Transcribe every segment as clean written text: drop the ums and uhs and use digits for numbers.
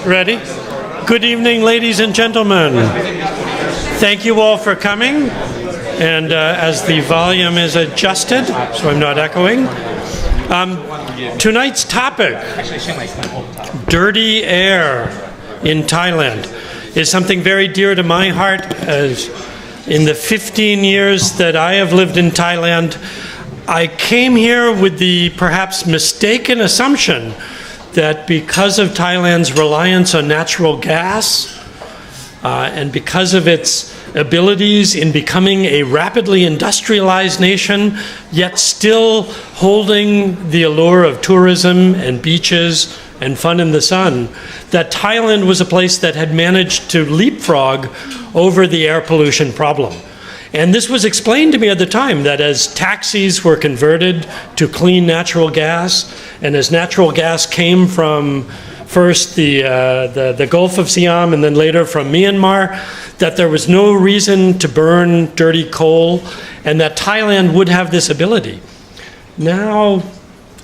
Ready? Good evening, ladies and gentlemen. Thank you all for coming. And as the volume is adjusted, so I'm not echoing, tonight's topic, dirty air in Thailand, is something very dear to my heart. As in the 15 years that I have lived in Thailand, I came here with the perhaps mistaken assumption that because of Thailand's reliance on natural gas and because of its abilities in becoming a rapidly industrialized nation, yet still holding the allure of tourism and beaches and fun in the sun, that Thailand was a place that had managed to leapfrog over the air pollution problem. And this was explained to me at the time, that as taxis were converted to clean natural gas, and as natural gas came from first the Gulf of Siam and then later from Myanmar, that there was no reason to burn dirty coal, and that Thailand would have this ability. Now,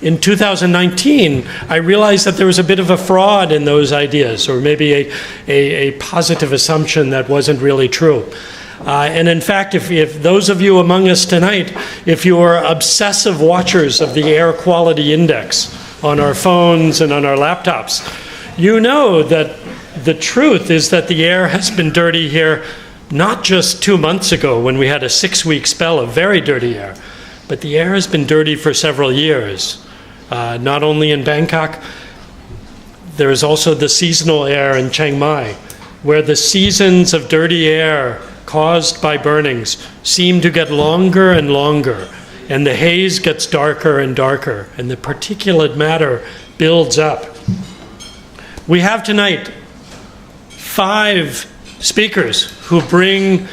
in 2019, I realized that there was a bit of a fraud in those ideas, or maybe a positive assumption that wasn't really true. And in fact, if those of you among us tonight, if you are obsessive watchers of the air quality index on our phones and on our laptops, you know that the truth is that the air has been dirty here not just 2 months ago when we had a 6-week spell of very dirty air, but the air has been dirty for several years. Not only in Bangkok, there is also the seasonal air in Chiang Mai, where the seasons of dirty air caused by burnings seem to get longer and longer, and the haze gets darker and darker, and the particulate matter builds up. We have tonight 5 speakers who bring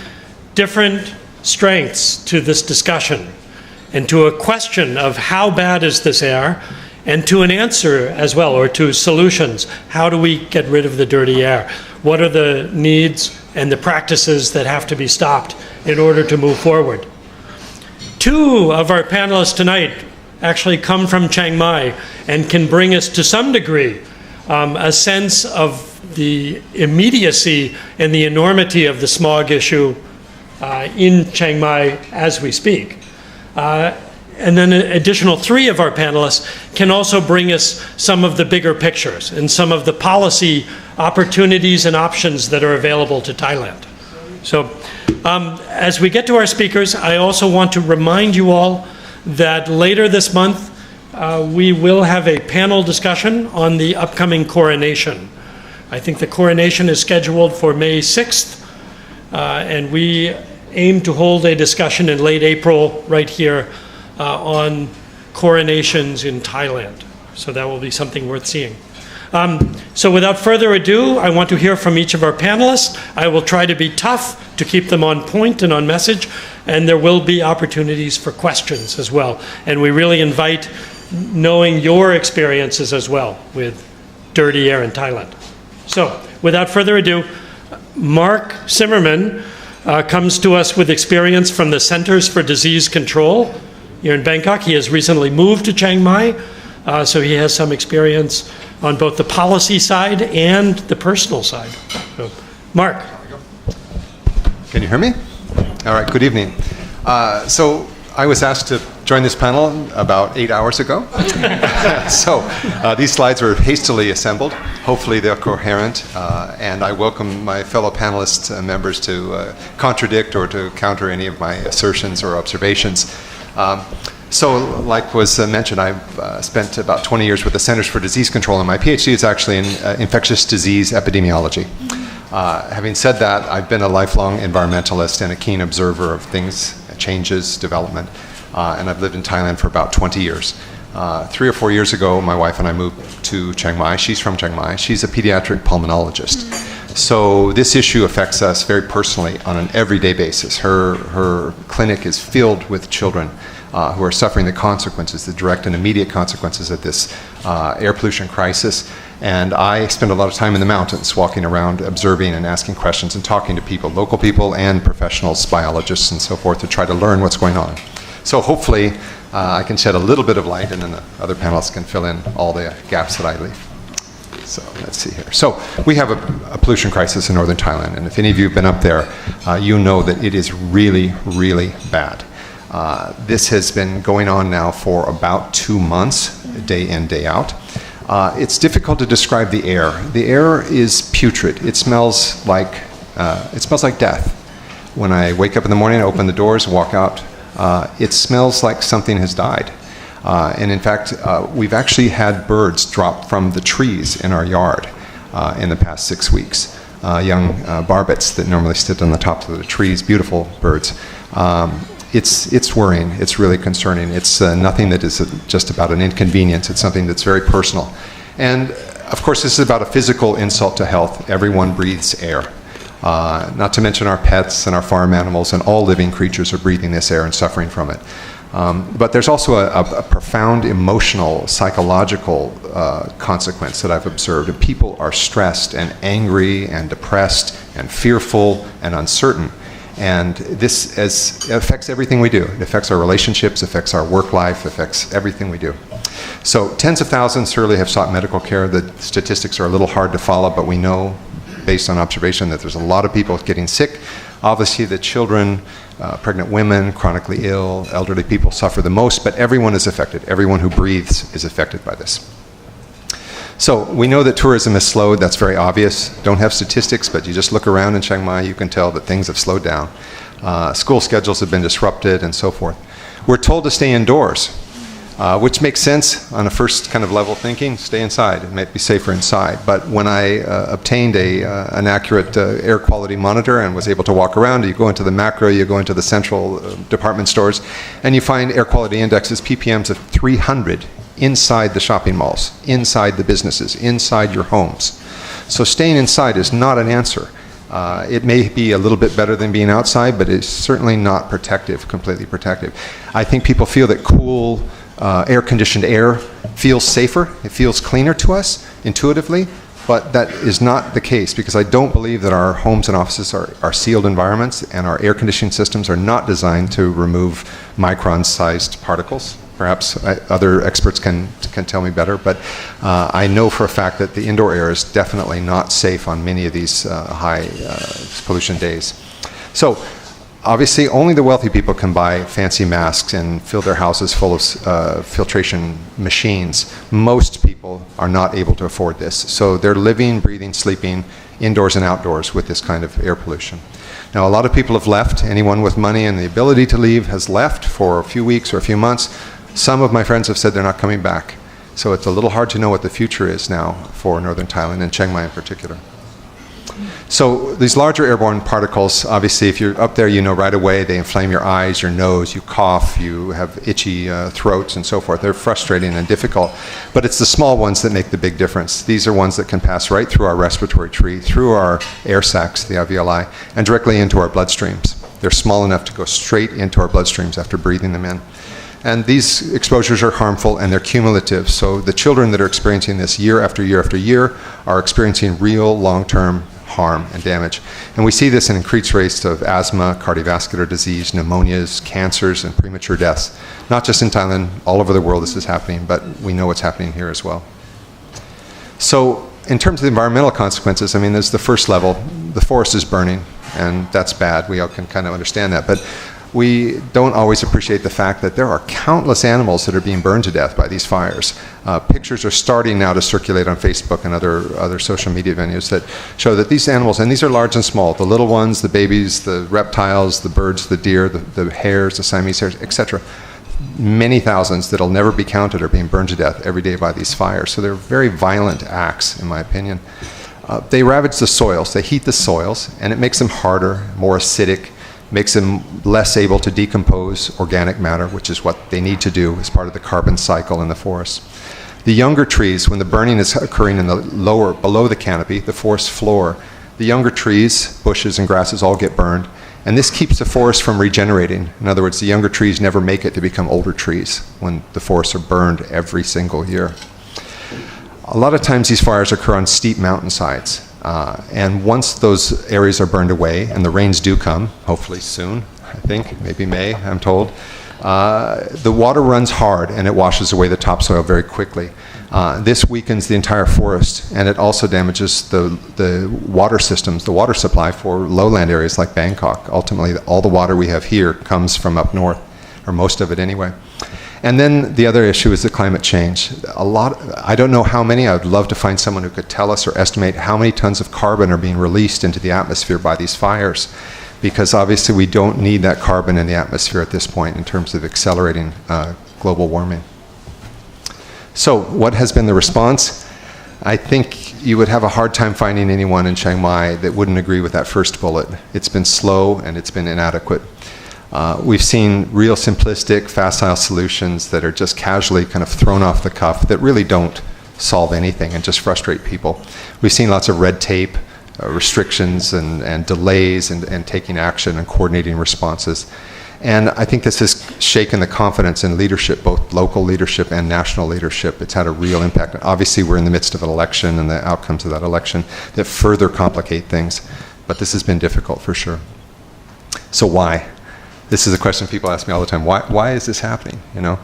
different strengths to this discussion and to a question of how bad is this air, and to an answer as well, or to solutions. How do we get rid of the dirty air? What are the needs and the practices that have to be stopped in order to move forward? 2 of our panelists tonight actually come from Chiang Mai and can bring us to some degree a sense of the immediacy and the enormity of the smog issue in Chiang Mai as we speak. And then an additional 3 of our panelists can also bring us some of the bigger pictures and some of the policy opportunities and options that are available to Thailand. So as we get to our speakers, I also want to remind you all that later this month, we will have a panel discussion on the upcoming coronation. I think the coronation is scheduled for May 6th, and we aim to hold a discussion in late April right here on coronations in Thailand. So that will be something worth seeing. So without further ado, I want to hear from each of our panelists. I will try to be tough to keep them on point and on message, and there will be opportunities for questions as well. And we really invite knowing your experiences as well with dirty air in Thailand. So without further ado, Mark Zimmerman comes to us with experience from the Centers for Disease Control here in Bangkok. He has recently moved to Chiang Mai, so he has some experience on both the policy side and the personal side. So, Mark. Can you hear me? All right, good evening. So I was asked to join this panel about 8 hours ago. So these slides were hastily assembled. Hopefully they're coherent, and I welcome my fellow panelists and members to contradict or to counter any of my assertions or observations. So like was mentioned, I've spent about 20 years with the Centers for Disease Control, and my PhD is actually in infectious disease epidemiology. Having said that, I've been a lifelong environmentalist and a keen observer of things, changes, development, and I've lived in Thailand for about 20 years. 3 or 4 years ago, my wife and I moved to Chiang Mai. She's from Chiang Mai. She's a pediatric pulmonologist. So this issue affects us very personally on an everyday basis. Her clinic is filled with children who are suffering the consequences, the direct and immediate consequences of this air pollution crisis. And I spend a lot of time in the mountains, walking around, observing and asking questions and talking to people, local people and professionals, biologists and so forth, to try to learn what's going on. So hopefully I can shed a little bit of light, and then the other panelists can fill in all the gaps that I leave. So let's see here. So we have a pollution crisis in northern Thailand, and if any of you have been up there, you know that it is really, really bad. This has been going on now for about 2 months, day in, day out. It's difficult to describe the air. The air is putrid. It smells like death. When I wake up in the morning, I open the doors, walk out, it smells like something has died. And in fact, we've actually had birds drop from the trees in our yard in the past 6 weeks. Young barbets that normally sit on the tops of the trees, beautiful birds. It's worrying. It's really concerning. It's nothing that is just about an inconvenience. It's something that's very personal. And of course, this is about a physical insult to health. Everyone breathes air. Not to mention our pets and our farm animals, and all living creatures are breathing this air and suffering from it. But there's also a profound emotional, psychological consequence that I've observed. And people are stressed and angry and depressed and fearful and uncertain. And this affects everything we do. It affects our relationships, affects our work life, affects everything we do. So tens of thousands surely have sought medical care. The statistics are a little hard to follow, but we know, based on observation, that there's a lot of people getting sick. Obviously, the children, pregnant women, chronically ill, elderly people suffer the most, but everyone is affected. Everyone who breathes is affected by this. So we know that tourism has slowed. That's very obvious. Don't have statistics, but you just look around in Chiang Mai, you can tell that things have slowed down. School schedules have been disrupted and so forth. We're told to stay indoors, which makes sense on a first kind of level thinking. Stay inside. It might be safer inside. But when I obtained an accurate air quality monitor and was able to walk around, you go into the macro, you go into the central department stores, and you find air quality indexes, ppms of 300 inside the shopping malls, inside the businesses, inside your homes. So staying inside is not an answer. It may be a little bit better than being outside, but it's certainly not protective, completely protective. I think people feel that cool, air-conditioned air feels safer, it feels cleaner to us intuitively, but that is not the case, because I don't believe that our homes and offices are sealed environments, and our air conditioning systems are not designed to remove micron-sized particles. Perhaps other experts can tell me better, but I know for a fact that the indoor air is definitely not safe on many of these high pollution days. So obviously only the wealthy people can buy fancy masks and fill their houses full of filtration machines. Most people are not able to afford this. So they're living, breathing, sleeping indoors and outdoors with this kind of air pollution. Now, a lot of people have left. Anyone with money and the ability to leave has left for a few weeks or a few months. Some of my friends have said they're not coming back. So it's a little hard to know what the future is now for northern Thailand and Chiang Mai in particular. So these larger airborne particles, obviously if you're up there, you know right away they inflame your eyes, your nose, you cough, you have itchy throats and so forth. They're frustrating and difficult, but it's the small ones that make the big difference. These are ones that can pass right through our respiratory tree, through our air sacs, the alveoli, and directly into our bloodstreams. They're small enough to go straight into our bloodstreams after breathing them in. And these exposures are harmful and they're cumulative. So the children that are experiencing this year after year after year are experiencing real long-term harm and damage. And we see this in increased rates of asthma, cardiovascular disease, pneumonias, cancers, and premature deaths. Not just in Thailand, all over the world this is happening, but we know what's happening here as well. So in terms of the environmental consequences, I mean, there's the first level. The forest is burning, and that's bad. We all can kind of understand that. But we don't always appreciate the fact that there are countless animals that are being burned to death by these fires. Pictures are starting now to circulate on Facebook and other social media venues that show that these animals, and these are large and small, the little ones, the babies, the reptiles, the birds, the deer, the hares, the Siamese hares, etc., many thousands that'll never be counted are being burned to death every day by these fires. So they're very violent acts, in my opinion. They ravage the soils, they heat the soils, and it makes them harder, more acidic, makes them less able to decompose organic matter, which is what they need to do as part of the carbon cycle in the forest. The younger trees, when the burning is occurring in the lower, below the canopy, the forest floor, the younger trees, bushes and grasses all get burned, and this keeps the forest from regenerating. In other words, the younger trees never make it to become older trees when the forests are burned every single year. A lot of times these fires occur on steep mountainsides. And once those areas are burned away, and the rains do come, hopefully soon, I think, maybe May, I'm told, the water runs hard and it washes away the topsoil very quickly. This weakens the entire forest, and it also damages the water systems, the water supply for lowland areas like Bangkok. Ultimately, all the water we have here comes from up north, or most of it anyway. And then the other issue is the climate change. I don't know how many. I would love to find someone who could tell us or estimate how many tons of carbon are being released into the atmosphere by these fires, because obviously we don't need that carbon in the atmosphere at this point in terms of accelerating global warming. So what has been the response? I think you would have a hard time finding anyone in Chiang Mai that wouldn't agree with that first bullet. It's been slow and it's been inadequate. We've seen real simplistic, facile solutions that are just casually kind of thrown off the cuff that really don't solve anything and just frustrate people. We've seen lots of red tape, restrictions and delays and taking action and coordinating responses. And I think this has shaken the confidence in leadership, both local leadership and national leadership. It's had a real impact. Obviously, we're in the midst of an election and the outcomes of that election that further complicate things. But this has been difficult for sure. So why? This is a question people ask me all the time. Why is this happening? You know,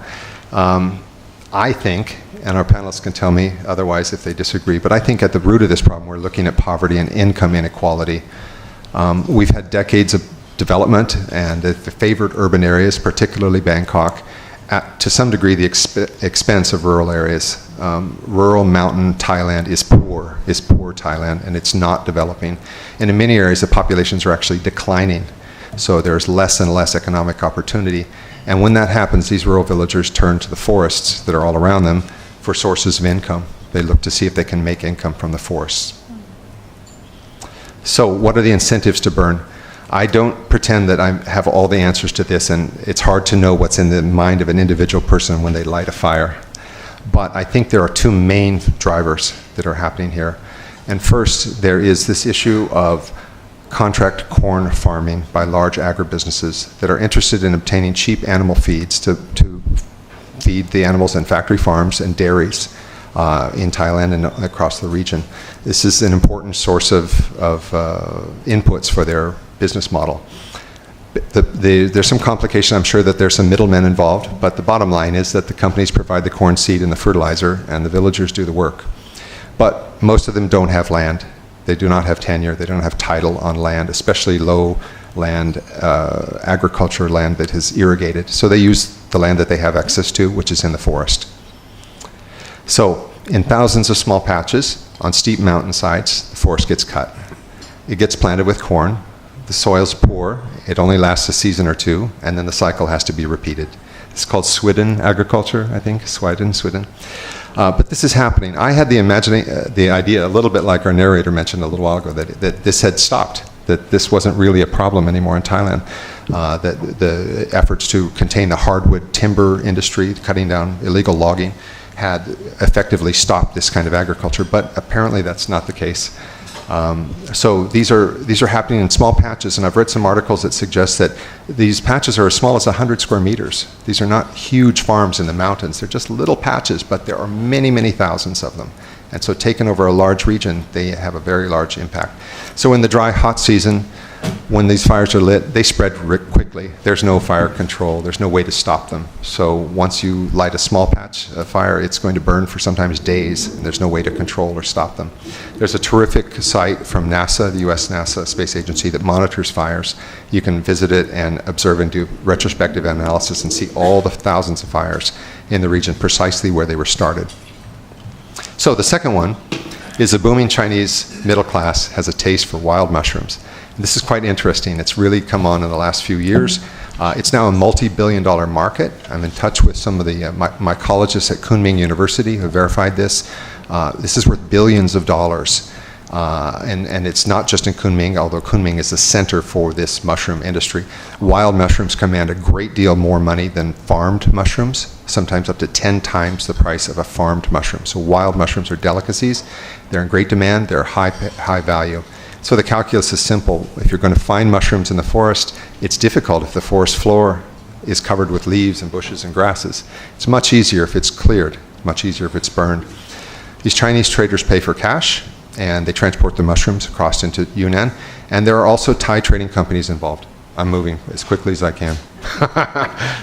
I think, and our panelists can tell me otherwise if they disagree, but I think at the root of this problem, we're looking at poverty and income inequality. We've had decades of development and the favored urban areas, particularly Bangkok, at to some degree the expense of rural areas. Rural mountain Thailand is poor Thailand, and it's not developing. And in many areas, the populations are actually declining. So there's less and less economic opportunity. And when that happens, these rural villagers turn to the forests that are all around them for sources of income. They look to see if they can make income from the forests. So what are the incentives to burn? I don't pretend that I have all the answers to this, and it's hard to know what's in the mind of an individual person when they light a fire. But I think there are two main drivers that are happening here. And first, there is this issue of contract corn farming by large agribusinesses that are interested in obtaining cheap animal feeds to feed the animals in factory farms and dairies in Thailand and across the region. This is an important source of inputs for their business model. There's some complication. I'm sure that there's some middlemen involved, but the bottom line is that the companies provide the corn seed and the fertilizer, and the villagers do the work. But most of them don't have land. They do not have tenure. They don't have title on land, especially low land, agriculture land that is irrigated. So they use the land that they have access to, which is in the forest. So in thousands of small patches on steep mountainsides, the forest gets cut. It gets planted with corn. The soil's poor. It only lasts a season or two, and then the cycle has to be repeated. It's called Swidden Agriculture, I think. Swidden. But this is happening. I had the idea, a little bit like our narrator mentioned a little while ago, that this had stopped, that this wasn't really a problem anymore in Thailand, that the efforts to contain the hardwood timber industry, cutting down illegal logging, had effectively stopped this kind of agriculture. But apparently that's not the case. So these are happening in small patches, and I've read some articles that suggest that these patches are as small as 100 square meters. These are not huge farms in the mountains. They're just little patches, but there are many, many thousands of them. And so taken over a large region, they have a very large impact. So in the dry, hot season, when these fires are lit, they spread quickly. There's no fire control. There's no way to stop them. So once you light a small patch of fire, it's going to burn for sometimes days, and there's no way to control or stop them. There's a terrific site from NASA, the US NASA Space Agency, that monitors fires. You can visit it and observe and do retrospective analysis and see all the thousands of fires in the region, precisely where they were started. So the second one is the booming Chinese middle class has a taste for wild mushrooms. This is quite interesting. It's really come on in the last few years. It's now a multi-billion-dollar market. I'm in touch with some of the mycologists at Kunming University who verified this. This is worth billions of dollars. And it's not just in Kunming, although Kunming is the center for this mushroom industry. Wild mushrooms command a great deal more money than farmed mushrooms, sometimes up to 10 times the price of a farmed mushroom. So wild mushrooms are delicacies. They're in great demand. They're high value. So the calculus is simple. If you're going to find mushrooms in the forest, it's difficult if the forest floor is covered with leaves and bushes and grasses. It's much easier if it's cleared, much easier if it's burned. These Chinese traders pay for cash, and they transport the mushrooms across into Yunnan. And there are also Thai trading companies involved. I'm moving as quickly as I can.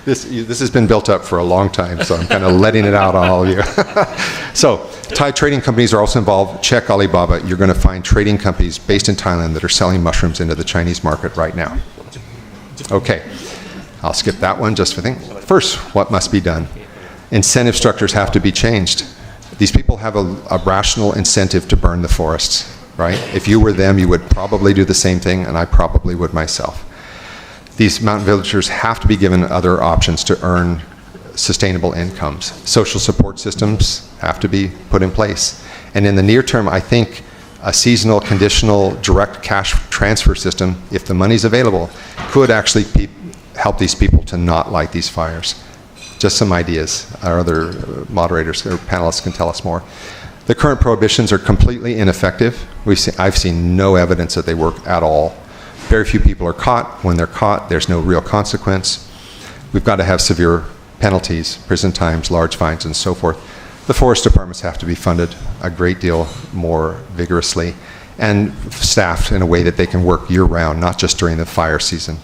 This has been built up for a long time, so I'm kind of letting it out on all of you. So, Thai trading companies are also involved. Check Alibaba. You're going to find trading companies based in Thailand that are selling mushrooms into the Chinese market right now. Okay, I'll skip that one just for things. First, what must be done? Incentive structures have to be changed. These people have a rational incentive to burn the forests, right? If you were them, you would probably do the same thing, and I probably would myself. These mountain villagers have to be given other options to earn sustainable incomes. Social support systems have to be put in place. And in the near term, I think a seasonal, conditional, direct cash transfer system, if the money's available, could actually help these people to not light these fires. Just some ideas. Our other moderators or panelists can tell us more. The current prohibitions are completely ineffective. I've seen no evidence that they work at all. Very few people are caught. When they're caught, there's no real consequence. We've got to have severe penalties, prison times, large fines, and so forth. The forest departments have to be funded a great deal more vigorously and staffed in a way that they can work year-round, not just during the fire season.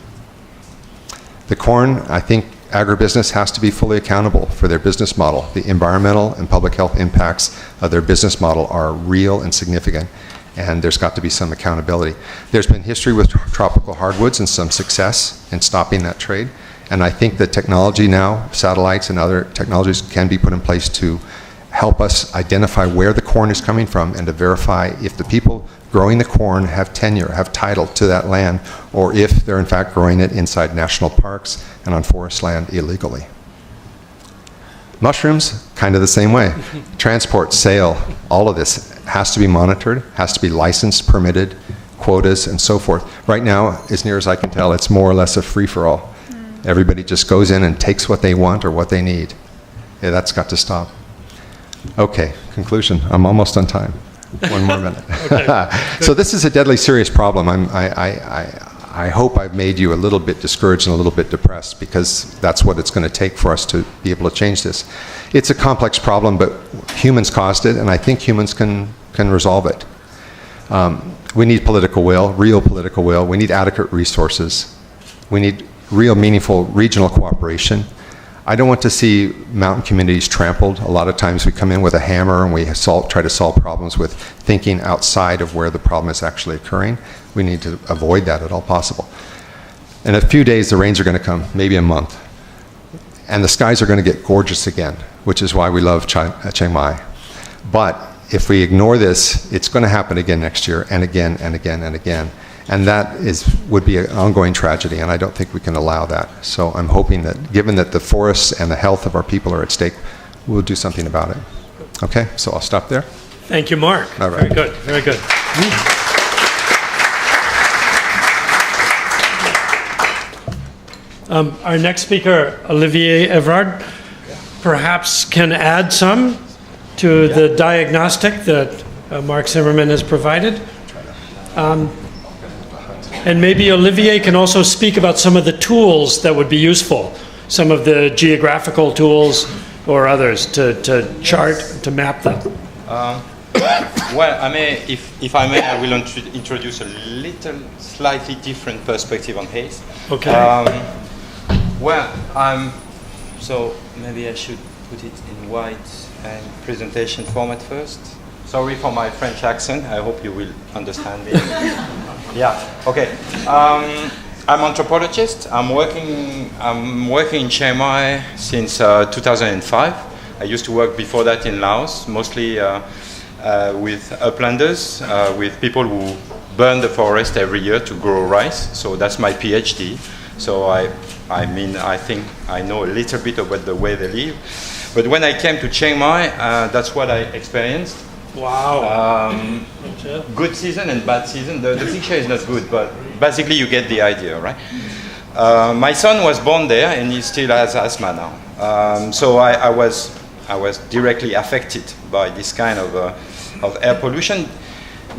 The corn, I think agribusiness has to be fully accountable for their business model. The environmental and public health impacts of their business model are real and significant, and there's got to be some accountability. There's been history with tropical hardwoods and some success in stopping that trade, and I think that technology now, satellites and other technologies, can be put in place to help us identify where the corn is coming from and to verify if the people growing the corn have tenure, have title to that land, or if they're in fact growing it inside national parks and on forest land illegally. Mushrooms, kind of the same way. Transport, sale, all of this has to be monitored, has to be licensed, permitted, quotas, and so forth. Right now, as near as I can tell, it's more or less a free-for-all. Everybody just goes in and takes what they want or what they need. Yeah, that's got to stop. Okay, conclusion. I'm almost on time. One more minute. So this is a deadly serious problem. I hope I've made you a little bit discouraged and a little bit depressed, because that's what it's going to take for us to be able to change this. It's a complex problem, but humans caused it, and I think humans can resolve it. We need political will, real political will. We need adequate resources. We need real meaningful regional cooperation. I don't want to see mountain communities trampled. A lot of times we come in with a hammer and we try to solve problems with thinking outside of where the problem is actually occurring. We need to avoid that at all possible. In a few days, the rains are going to come, maybe a month. And the skies are going to get gorgeous again, which is why we love Chiang Mai. But if we ignore this, it's going to happen again next year, and again, and again, and again. And that would be an ongoing tragedy, and I don't think we can allow that. So I'm hoping that, given that the forests and the health of our people are at stake, we'll do something about it. Okay, so I'll stop there. Thank you, Mark. All right. Very good, very good. Our next speaker, Olivier Evrard, perhaps can add some to the diagnostic that Mark Zimmerman has provided. And maybe Olivier can also speak about some of the tools that would be useful, some of the geographical tools or others to chart, to map them. Well, I may, if I may, I will introduce a little, slightly different perspective on haze. Okay. So maybe I should put it in white and presentation format first. Sorry for my French accent. I hope you will understand me. Yeah. Okay. I'm anthropologist. I'm working in Chiang Mai since 2005. I used to work before that in Laos, mostly with uplanders, with people who burn the forest every year to grow rice. So that's my PhD. So I think I know a little bit about the way they live. But when I came to Chiang Mai, that's what I experienced. Wow. Good season and bad season. The picture is not good, but basically you get the idea, right? My son was born there, and he still has asthma now. So I was directly affected by this kind of air pollution.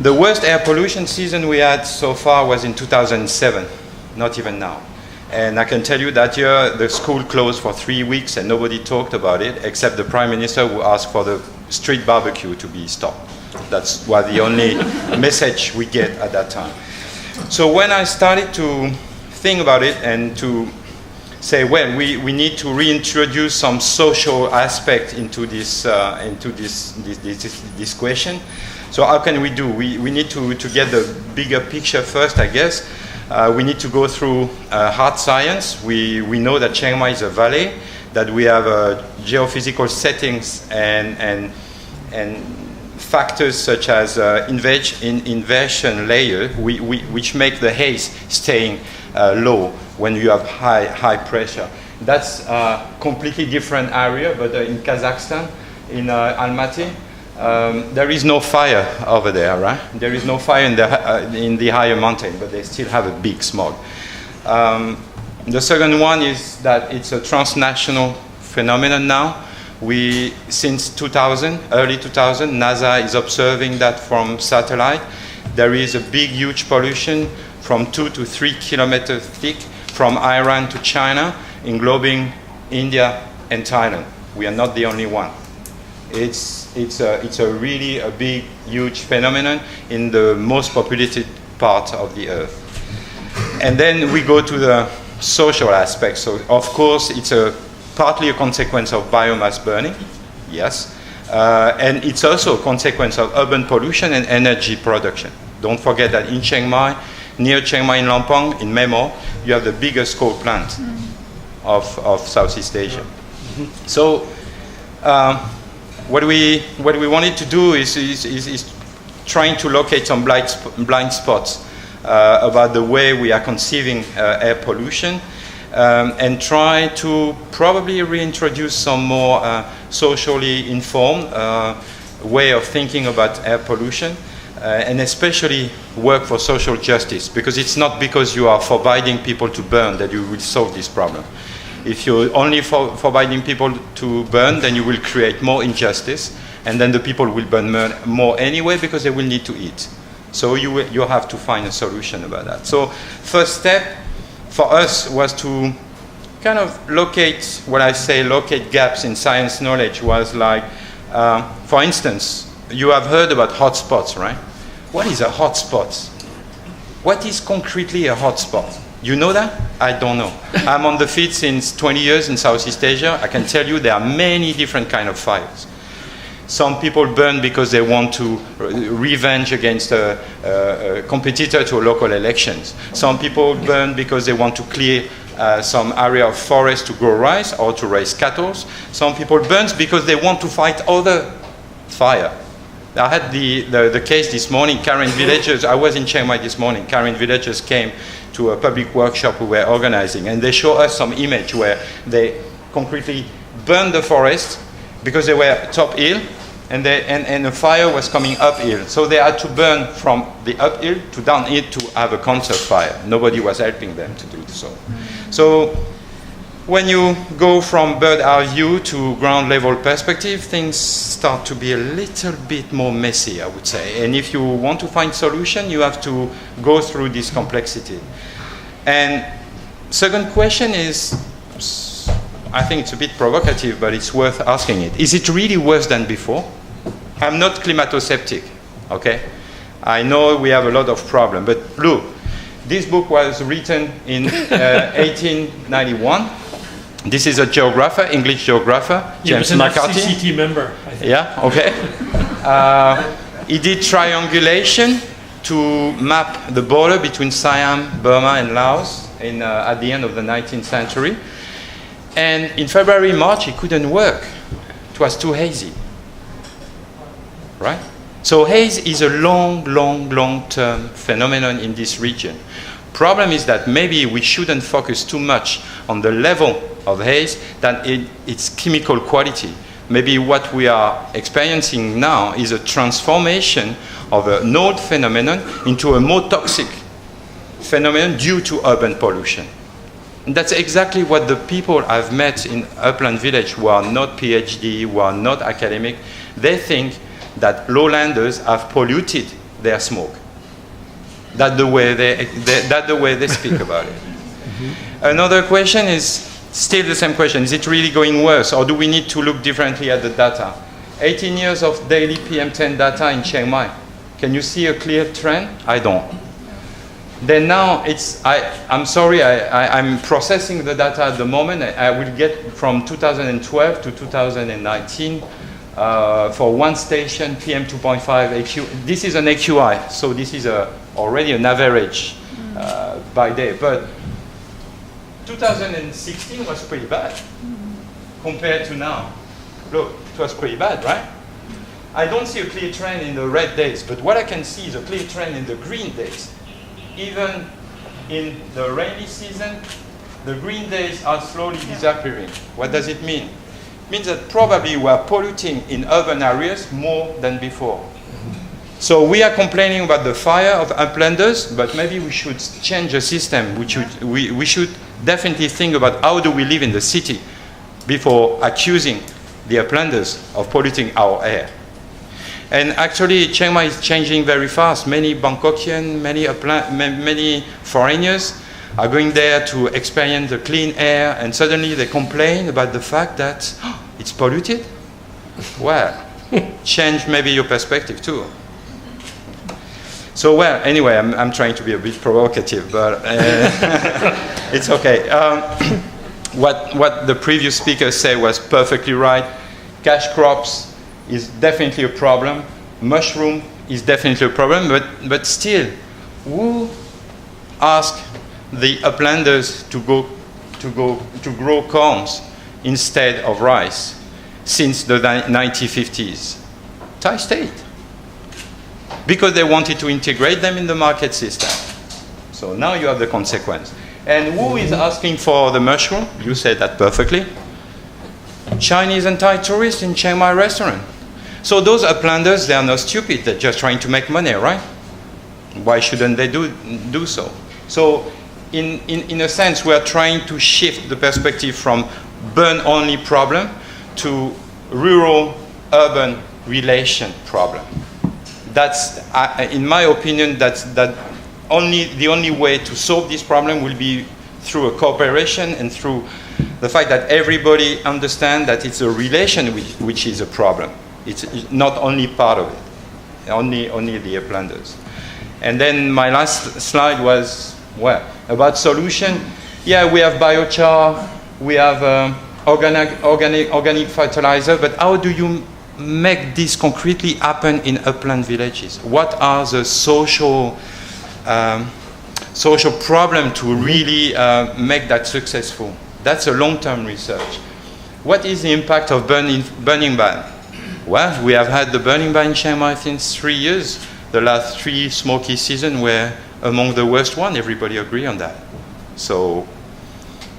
The worst air pollution season we had so far was in 2007, not even now. And I can tell you that year the school closed for 3 weeks and nobody talked about it except the Prime Minister, who asked for the street barbecue to be stopped. That was the only message we get at that time. So when I started to think about it and to say, well, we need to reintroduce some social aspect into this question. So how can we do? We need to get the bigger picture first, I guess. We need to go through hard science. We know that Chiang Mai is a valley, that we have geophysical settings and factors such as inversion layer, which make the haze staying low when you have high pressure. That's a completely different area, but in Kazakhstan, in Almaty, there is no fire over there, right? There is no fire in the higher mountain, but they still have a big smog. The second one is that it's a transnational phenomenon now. Since 2000, early 2000, NASA is observing that from satellite. There is a big, huge pollution from 2 to 3 kilometers thick from Iran to China, englobing India and Thailand. We are not the only one. It's a really a big, huge phenomenon in the most populated part of the Earth. And then we go to the social aspect. So, of course, it's partly a consequence of biomass burning, yes. And it's also a consequence of urban pollution and energy production. Don't forget that in Chiang Mai, near Chiang Mai in Lampang, in Memo, you have the biggest coal plant of Southeast Asia. So what we wanted to do is trying to locate some blind spots about the way we are conceiving air pollution, and try to probably reintroduce some more socially informed way of thinking about air pollution, and especially work for social justice, because it's not because you are forbidding people to burn that you will solve this problem. If you're only forbidding people to burn, then you will create more injustice, and then the people will burn more anyway because they will need to eat. So you have to find a solution about that. So first step for us was to kind of locate gaps in science knowledge. Was like, for instance, you have heard about hotspots, right? What is a hotspot? What is concretely a hotspot? You know that? I don't know. I'm on the field since 20 years in Southeast Asia. I can tell you there are many different kinds of fires. Some people burn because they want to revenge against a competitor to local elections. Some people burn because they want to clear some area of forest to grow rice or to raise cattle. Some people burn because they want to fight other fire. I had the case this morning. Karen villagers, I was in Chiang Mai this morning. Karen villagers came to a public workshop we were organizing, and they show us some image where they concretely burned the forest because they were top hill, and the fire was coming uphill. So they had to burn from the uphill to downhill to have a conserve fire. Nobody was helping them to do so. So when you go from bird eye view to ground level perspective, things start to be a little bit more messy, I would say. And if you want to find solution, you have to go through this complexity. And second question is, I think it's a bit provocative, but it's worth asking it. Is it really worse than before? I'm not climato-sceptic, okay? I know we have a lot of problems, but look, this book was written in 1891. This is a geographer, English geographer, James McCarthy. Fcct member, I think. Yeah, okay. He did triangulation to map the border between Siam, Burma, and Laos at the end of the 19th century. And in February, March, it couldn't work. It was too hazy, right? So haze is a long-term phenomenon in this region. Problem is that maybe we shouldn't focus too much on the level of haze than its chemical quality. Maybe what we are experiencing now is a transformation of an old phenomenon into a more toxic phenomenon due to urban pollution. And that's exactly what the people I've met in Upland Village who are not PhD, who are not academic, they think that lowlanders have polluted their smoke. That's the way they speak about it. Another question is still the same question. Is it really going worse, or do we need to look differently at the data? 18 years of daily PM10 data in Chiang Mai. Can you see a clear trend? I don't. Then now I'm sorry, I'm processing the data at the moment. I will get from 2012 to 2019 for one station PM 2.5 AQ. This is an AQI, so this is already an average by day. But 2016 was pretty bad compared to now. Look, it was pretty bad, right? I don't see a clear trend in the red days, but what I can see is a clear trend in the green days. Even in the rainy season, the green days are slowly disappearing. What does it mean? It means that probably we are polluting in urban areas more than before. So we are complaining about the fire of uplanders, but maybe we should change the system. We should definitely think about how do we live in the city before accusing the uplanders of polluting our air. And actually, Chiang Mai is changing very fast. Many Bangkokian, many foreigners are going there to experience the clean air, and suddenly they complain about the fact that it's polluted. Well, change maybe your perspective too. So, well, anyway, I'm trying to be a bit provocative, but it's okay. What the previous speaker said was perfectly right. Cash crops is definitely a problem. Mushroom is definitely a problem, but still, who asked the uplanders to grow corns instead of rice since the 1950s? Thai state, because they wanted to integrate them in the market system. So now you have the consequence. And who is asking for the mushroom? You said that perfectly. Chinese and Thai tourists in Chiang Mai restaurant. So those uplanders, they are not stupid. They're just trying to make money, right? Why shouldn't they do so? So in a sense, we are trying to shift the perspective from burn-only problem to rural-urban relation problem. That's, in my opinion, the only way to solve this problem will be through a cooperation and through the fact that everybody understands that it's a relation which is a problem. It's not only part of it, only the uplanders. And then my last slide was, well, about solution. Yeah, we have biochar, we have organic fertilizer, but how do you make this concretely happen in upland villages? What are the social problem to really make that successful? That's a long-term research. What is the impact of burning ban? Well, we have had the burning ban in Chiang Mai since 3 years. The last 3 smoky seasons were among the worst one. Everybody agree on that. So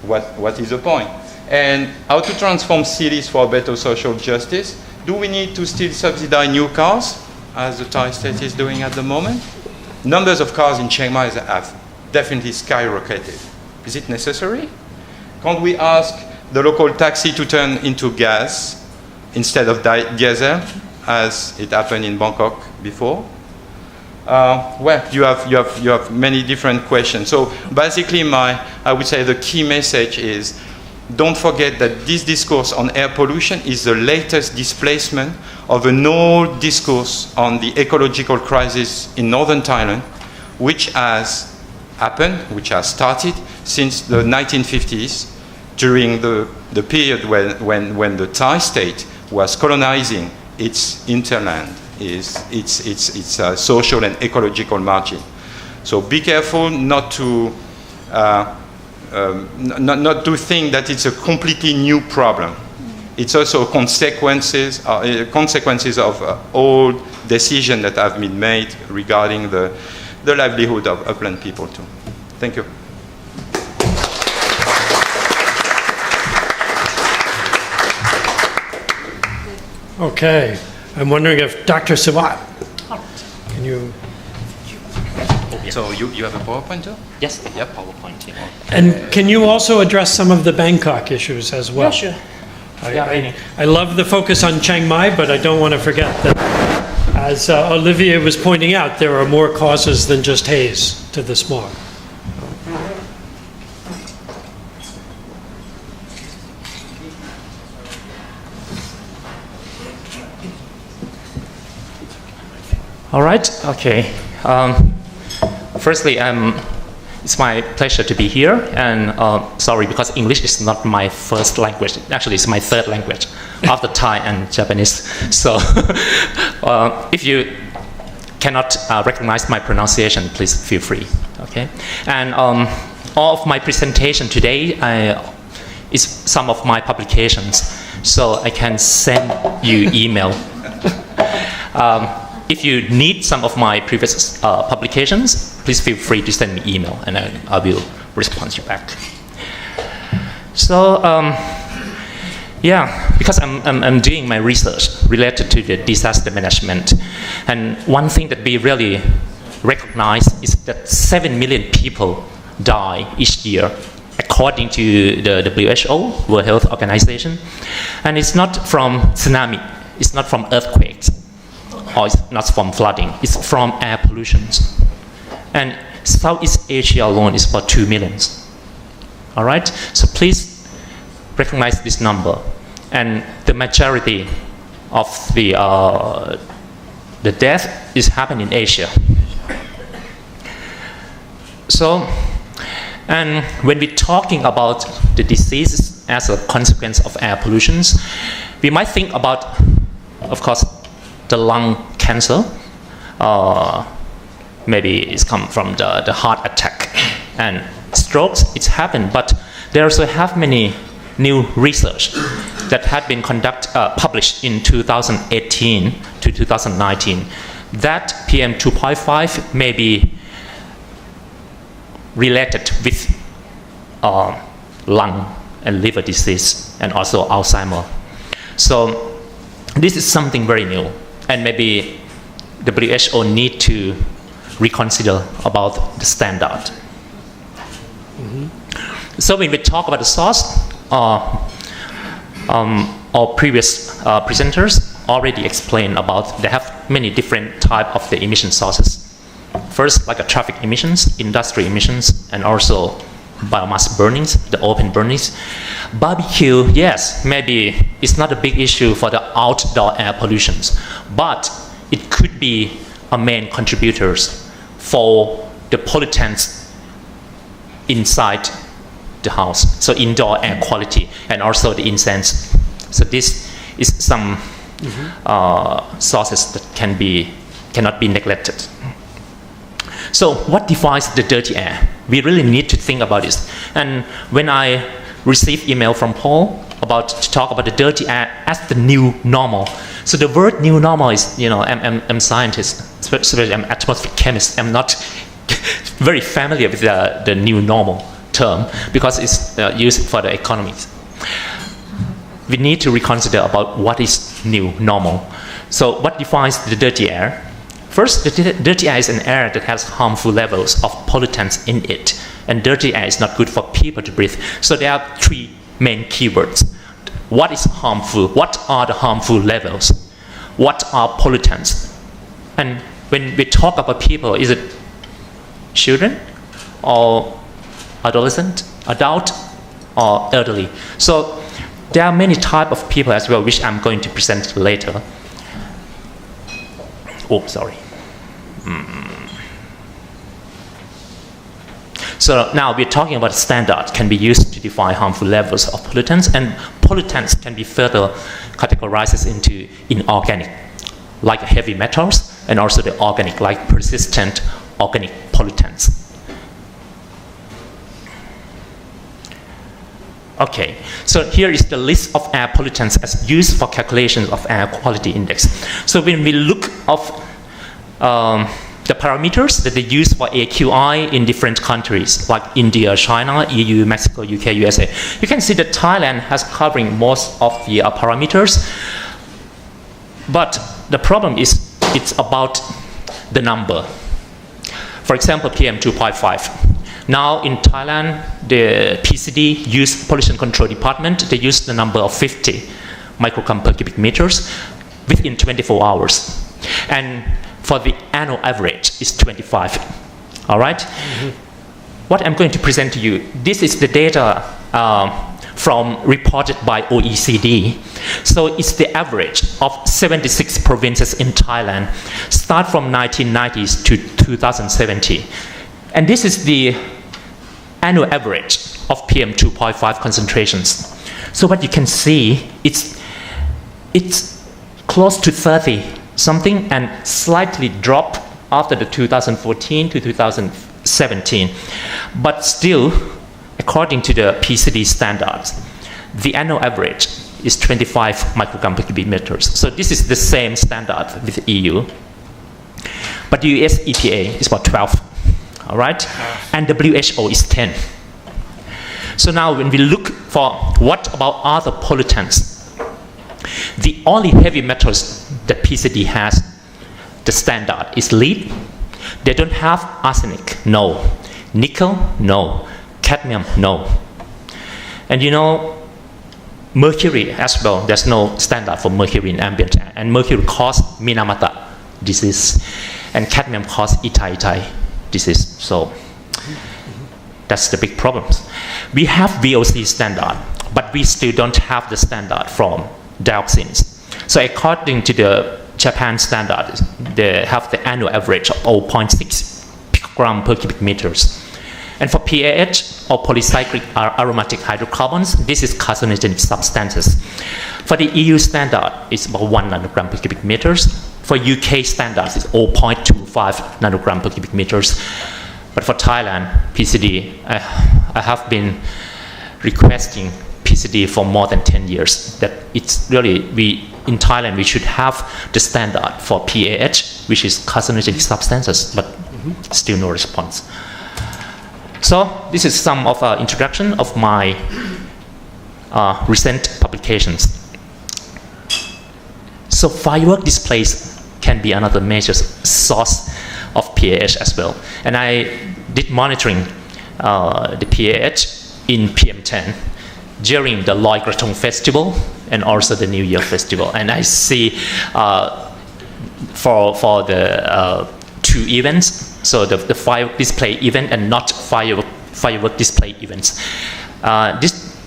what is the point? And how to transform cities for better social justice? Do we need to still subsidize new cars, as the Thai state is doing at the moment? Numbers of cars in Chiang Mai have definitely skyrocketed. Is it necessary? Can't we ask the local taxi to turn into gas instead of diesel, as it happened in Bangkok before? Well, you have many different questions. So basically, I would say the key message is, don't forget that this discourse on air pollution is the latest displacement of an old discourse on the ecological crisis in northern Thailand, which has happened, which has started since the 1950s, during the period when the Thai state was colonizing its hinterland, its social and ecological margin. So be careful not to think that it's a completely new problem. It's also consequences of old decisions that have been made regarding the livelihood of upland people too. Thank you. Okay, I'm wondering if Dr. Sawat, can you? So you have a PowerPoint too? Yes, I have PowerPoint here. And can you also address some of the Bangkok issues as well? Yeah, sure. I love the focus on Chiang Mai, but I don't want to forget that, as Olivier was pointing out, there are more causes than just haze to the smog. All right, okay. Firstly, it's my pleasure to be here, and sorry because English is not my first language. Actually, it's my third language after Thai and Japanese. So, if you cannot recognize my pronunciation, please feel free. Okay, and all of my presentation today is some of my publications, so I can send you email. If you need some of my previous publications, please feel free to send me email, and I will respond you back. So, because I'm doing my research related to the disaster management, and one thing that we really recognize is that 7 million people die each year, according to the WHO, World Health Organization, and it's not from tsunami, it's not from earthquakes, or it's not from flooding, it's from air pollution. And Southeast Asia alone is about 2 million. All right, so please recognize this number. And the majority of the death is happening in Asia. So, and when we're talking about the diseases as a consequence of air pollution, we might think about, of course, the lung cancer. Maybe it's come from the heart attack and strokes. It's happened, but there also have many new research that had been published in 2018 to 2019 that PM2.5 may be related with lung and liver disease and also Alzheimer. So this is something very new, and maybe WHO need to reconsider about the standard. So when we talk about the source, our previous presenters already explained about they have many different types of the emission sources. First, like traffic emissions, industry emissions, and also biomass burnings, the open burnings. Barbecue, yes, maybe it's not a big issue for the outdoor air pollutions, but it could be a main contributors for the pollutants inside the house, so indoor air quality and also the incense. So this is some sources that cannot be neglected. So what defines the dirty air? We really need to think about this. And when I received email from Paul to talk about the dirty air as the new normal. So the word new normal is, I'm scientist, especially I'm atmospheric chemist. I'm not very familiar with the new normal term because it's used for the economics. We need to reconsider about what is new normal. So what defines the dirty air? First, the dirty air is an air that has harmful levels of pollutants in it, and dirty air is not good for people to breathe. So there are three main keywords. What is harmful? What are the harmful levels? What are pollutants? And when we talk about people, is it children or adolescent, adult, or elderly? So there are many types of people as well, which I'm going to present later. Oh, sorry. So now we're talking about standard can be used to define harmful levels of pollutants, and pollutants can be further categorized into inorganic, like heavy metals, and also the organic, like persistent organic pollutants. Okay, so here is the list of air pollutants as used for calculations of air quality index. So when we look of the parameters that they use for AQI in different countries like India, China, EU, Mexico, UK, USA, you can see that Thailand has covering most of the parameters. But the problem is it's about the number. For example, PM2.5. Now in Thailand, the PCD Pollution Control Department, they use the number of 50 microgram per cubic meters within 24 hours. And for the annual average is 25. All right? What I'm going to present to you, this is the data reported by OECD. So it's the average of 76 provinces in Thailand, start from 1990s to 2070. And this is the annual average of PM2.5 concentrations. So what you can see, it's close to 30 something and slightly dropped after the 2014 to 2017. But still, according to the PCD standards, the annual average is 25 microgram per cubic meters. So this is the same standard with the EU. But the US EPA is about 12, all right? And WHO is 10. So now when we look for what about other pollutants, the only heavy metals that PCD has, the standard is lead. They don't have arsenic, no. Nickel, no. Cadmium, no. And you know, mercury as well, there's no standard for mercury in ambient air. And mercury causes Minamata disease. And cadmium causes Itai disease. So that's the big problem. We have VOC standard, but we still don't have the standard from dioxins. So according to the Japan standard, they have the annual average of 0.6 picogram per cubic meters. And for PAH, or polycyclic aromatic hydrocarbons, this is carcinogenic substances. For the EU standard, it's about 1 nanogram per cubic meters. For UK standards, it's 0.25 nanogram per cubic meters. But for Thailand, PCD, I have been requesting PCD for more than 10 years. That it's really, in Thailand, we should have the standard for PAH, which is carcinogenic substances, but still no response. So this is some of introduction of my recent publications. So firework displays can be another major source of PAH as well. And I did monitoring the PAH in PM10 during the Loi Krathong Festival and also the New Year Festival. And I see for the two events, so the firework display event and not firework display events.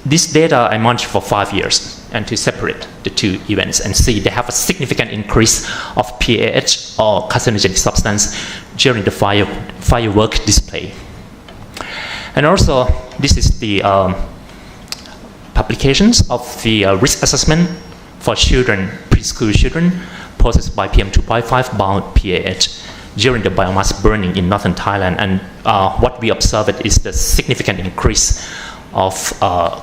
This data I monitored for 5 years and to separate the two events and see they have a significant increase of PAH or carcinogenic substance during the firework display. And also this is the publications of the risk assessment for children, preschool children, processed by PM2.5 bound PAH during the biomass burning in northern Thailand. And what we observed is the significant increase of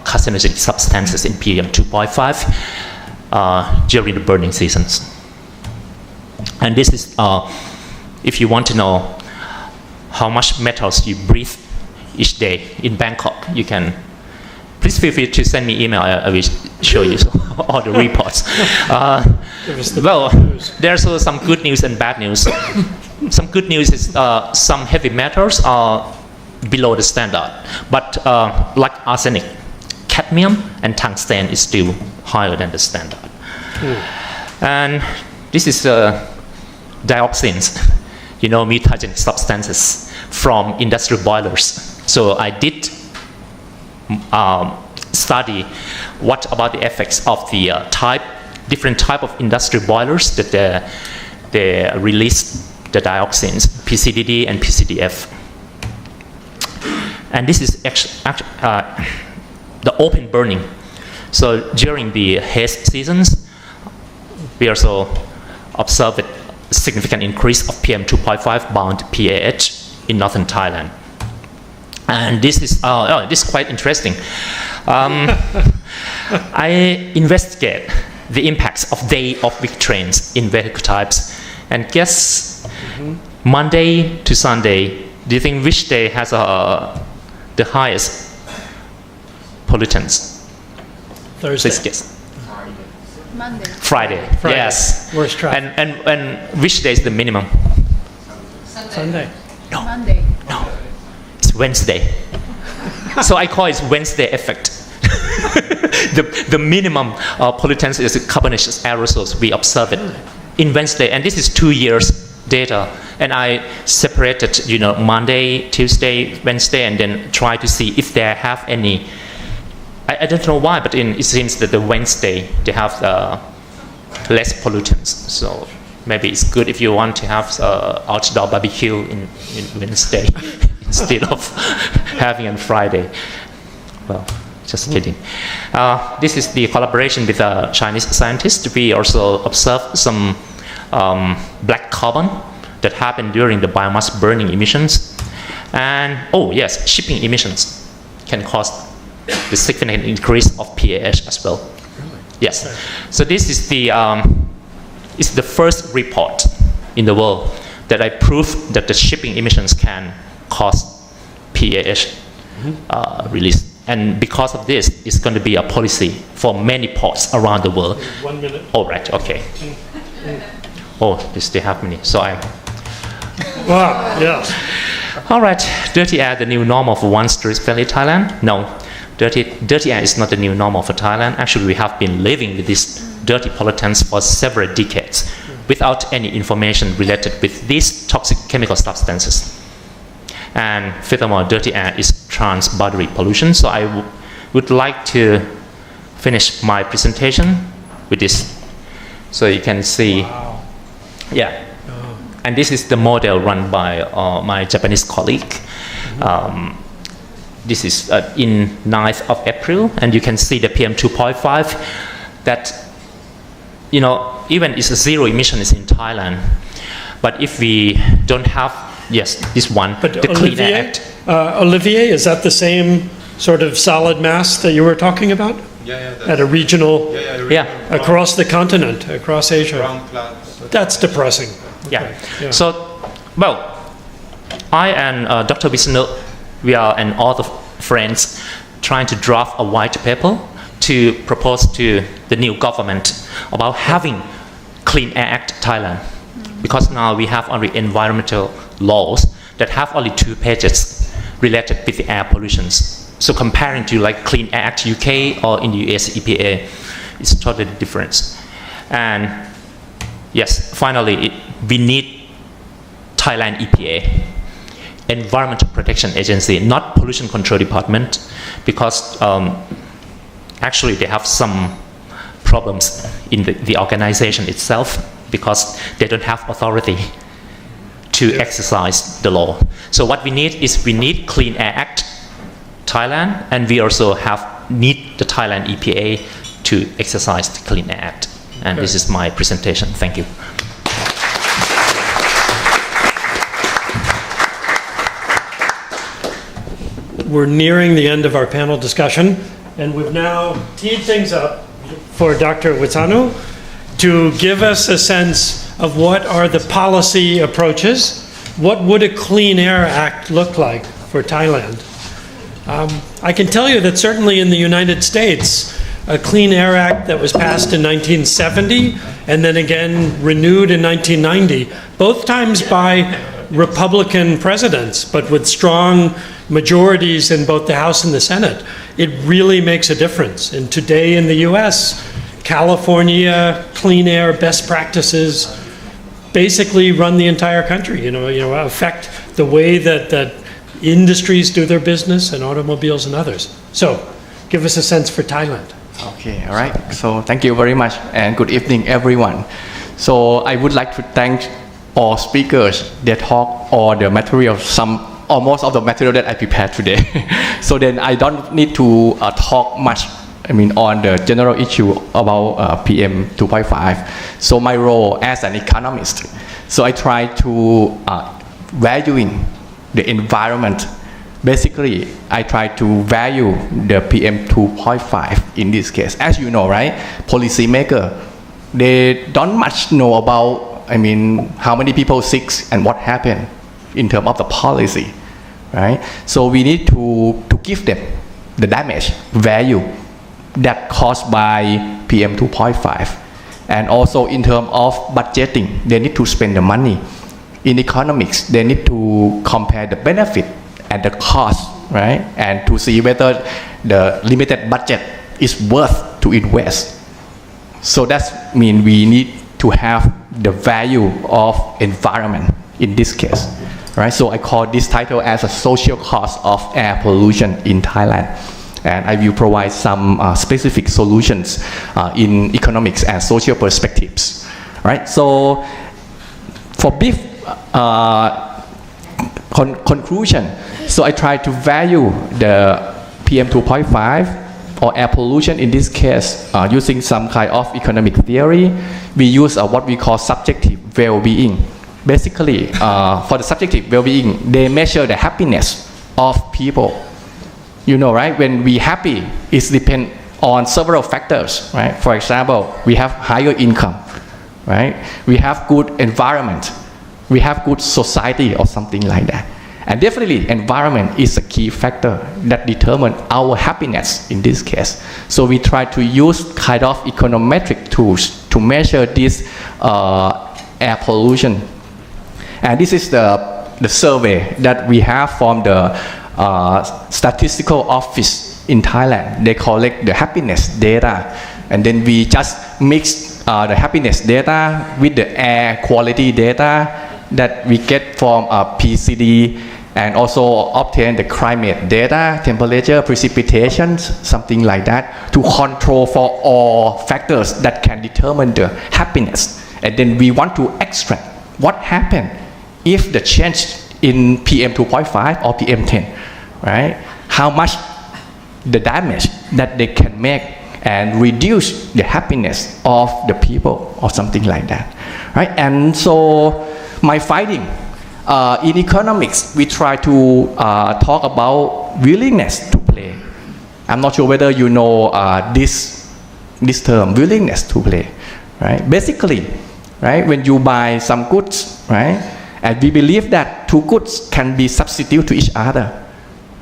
carcinogenic substances in PM2.5 during the burning seasons. And this is, if you want to know how much metals you breathe each day in Bangkok, you can, please feel free to send me email. I will show you all the reports. Well, there's also some good news and bad news. Some good news is some heavy metals are below the standard, but like arsenic, cadmium and tungsten is still higher than the standard. And this is dioxins, you know, mutagenic substances from industrial boilers. So I did study what about the effects of the different type of industrial boilers that they release the dioxins, PCDD and PCDF. And this is the open burning. So during the haze seasons, we also observed a significant increase of PM2.5 bound PAH in northern Thailand. And this is this is quite interesting. I investigate the impacts of day-of-week trains in vehicle types, and guess Monday to Sunday, do you think which day has the highest pollutants? Thursday. Please guess. Monday. Friday. Yes. Worst traffic. And which day is the minimum? Sunday. No. Monday. No. It's Wednesday. So I call it Wednesday effect. the minimum pollutants is carbonaceous aerosols. We observe it in Wednesday, and this is 2 years data. And I separated, you know, Monday, Tuesday, Wednesday, and then try to see if they have any. I don't know why, but it seems that the Wednesday they have less pollutants. So maybe it's good if you want to have outdoor barbecue in Wednesday. instead of having on Friday. Well, just kidding. This is the collaboration with Chinese scientists. We also observed some black carbon that happened during the biomass burning emissions. And, oh yes, shipping emissions can cause the significant increase of PAH as well. Yes. So this is the first report in the world that I proved that the shipping emissions can cause PAH release. And because of this, it's going to be a policy for many ports around the world. 1 minute. All right, okay. Oh, they still have many. So Wow, yes. all right, dirty air, the new normal for one street-friendly Thailand? No, dirty air is not the new normal for Thailand. Actually, we have been living with these dirty pollutants for several decades without any information related with these toxic chemical substances. And furthermore, dirty air is trans-boundary pollution. So I would like to finish my presentation with this. So you can see, yeah. And this is the model run by my Japanese colleague. This is in 9th of April, and you can see the PM 2.5 that, you know, even it's a zero emissions in Thailand. But if we don't have, yes, this one, But the Clean Air Act. Olivier, is that the same sort of solid mass that you were talking about? Yeah, At a regional, Yeah. across the continent, across Asia? That's depressing. Yeah. Okay, yeah. So, well, I and Dr. Wisnu, we are and all the friends trying to draft a white paper to propose to the new government about having Clean Air Act Thailand. Because now we have only environmental laws that have only 2 pages related with the air pollutions. So comparing to like Clean Air Act UK or in the US EPA, it's totally different. And yes, finally, we need Thailand EPA, Environmental Protection Agency, not Pollution Control Department, because actually they have some problems in the organization itself because they don't have authority to exercise the law. So what we need is we need Clean Air Act Thailand, and we also need the Thailand EPA to exercise the Clean Air Act. And this is my presentation. Thank you. We're nearing the end of our panel discussion, and we've now teed things up for Dr. Witsanu to give us a sense of what are the policy approaches. What would a Clean Air Act look like for Thailand? I can tell you that certainly in the United States, a Clean Air Act that was passed in 1970 and then again renewed in 1990, both times by Republican presidents, but with strong majorities in both the House and the Senate. It really makes a difference. And today in the US, California clean air best practices basically run the entire country, affect the way that industries do their business and automobiles and others. So give us a sense for Thailand. Okay, all right. So thank you very much and good evening, everyone. So I would like to thank all speakers that talk all the material, or most of the material that I prepared today. So then I don't need to talk much, on the general issue about PM 2.5. So my role as an economist, so I try to valuing the environment. Basically, I try to value the PM 2.5 in this case. As you know, right, policymaker, they don't much know about, how many people sick and what happened in terms of the policy, right? So we need to give them the damage value that caused by PM 2.5. And also in terms of budgeting, they need to spend the money. In economics, they need to compare the benefit and the cost, right? And to see whether the limited budget is worth to invest. So that means we need to have the value of environment in this case, right? So I call this title as a social cost of air pollution in Thailand. And I will provide some specific solutions in economics and social perspectives, right? So for brief conclusion. So I try to value the PM 2.5 or air pollution in this case using some kind of economic theory. We use what we call subjective well-being. Basically, for the subjective well-being, they measure the happiness of people. You know, right? When we happy, it depends on several factors, right? For example, we have higher income, right? We have good environment. We have good society or something like that. And definitely environment is a key factor that determines our happiness in this case. So we try to use kind of econometric tools to measure this air pollution. And this is the survey that we have from the statistical office in Thailand. They collect the happiness data. And then we just mix the happiness data with the air quality data that we get from PCD, and also obtain the climate data, temperature, precipitation, something like that, to control for all factors that can determine the happiness. And then we want to extract what happened if the change in PM 2.5 or PM 10, right? How much the damage that they can make and reduce the happiness of the people or something like that, right? And so my finding in economics, we try to talk about willingness to play. I'm not sure whether you know this term, willingness to play, right? Basically, right, when you buy some goods, right, and we believe that two goods can be substitute to each other,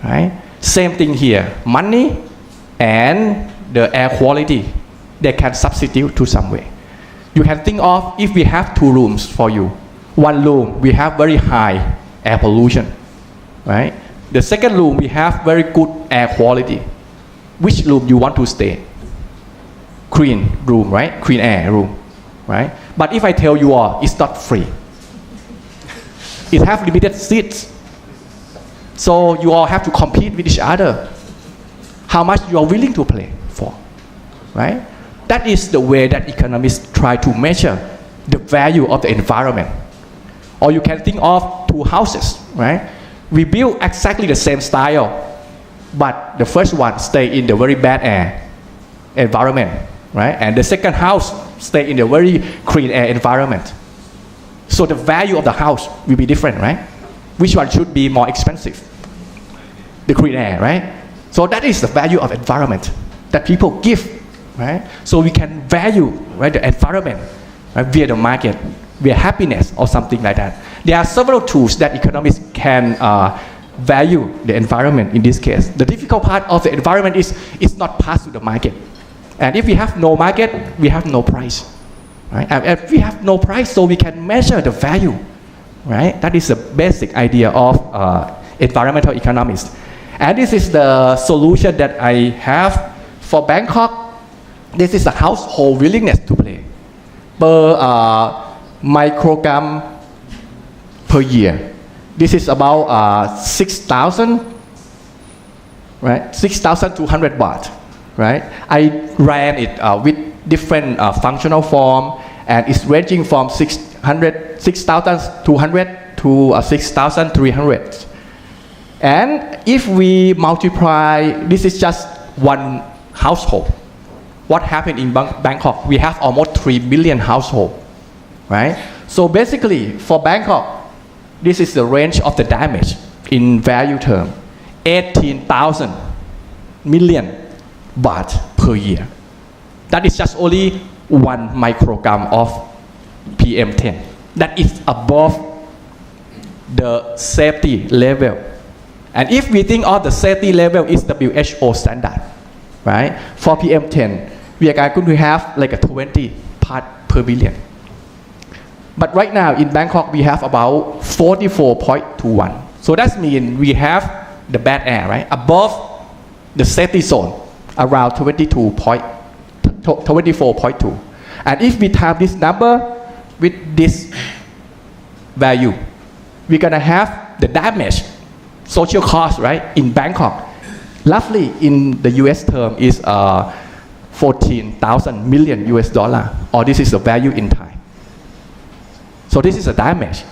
right? Same thing here, money and the air quality, they can substitute to some way. You can think of if we have two rooms for you. One room, we have very high air pollution, right? The second room, we have very good air quality. Which room you want to stay? Clean room, right? Clean air room, right? But if I tell you all, it's not free. It have limited seats. So you all have to compete with each other. How much you are willing to pay for, right? That is the way that economists try to measure the value of the environment. Or you can think of two houses, right? We build exactly the same style, but the first one stay in the very bad air environment, right? And the second house stay in the very clean air environment. So the value of the house will be different, right? Which one should be more expensive? The clean air, right? So that is the value of environment that people give, right? So we can value, right, the environment, right, via the market, via happiness or something like that. There are several tools that economists can value the environment in this case. The difficult part of the environment is it's not passed to the market. And if we have no market, we have no price, right? And if we have no price, so we can measure the value, right? That is the basic idea of environmental economics. And this is the solution that I have for Bangkok. This is the household willingness to play per microgram per year. This is about 6,000, right? 6,200 baht, right? I ran it with different functional form, and it's ranging from 6,200 to 6,300. And if we multiply, this is just one household. What happened in Bangkok? We have almost 3 million households, right? So basically, for Bangkok, this is the range of the damage in value term, 18,000 million baht per year. That is just only 1 microgram of PM10. That is above the safety level. And if we think of the safety level is WHO standard, right? For PM10, we are going to have like a 20 part per billion. But right now in Bangkok, we have about 44.21. So that means we have the bad air, right? Above the safety zone, around 24.2. And if we time this number with this value, we're gonna have the damage, social cost, right, in Bangkok. Roughly in the US term is 14,000 million US dollar, or this is the value in Thai. So this is a damage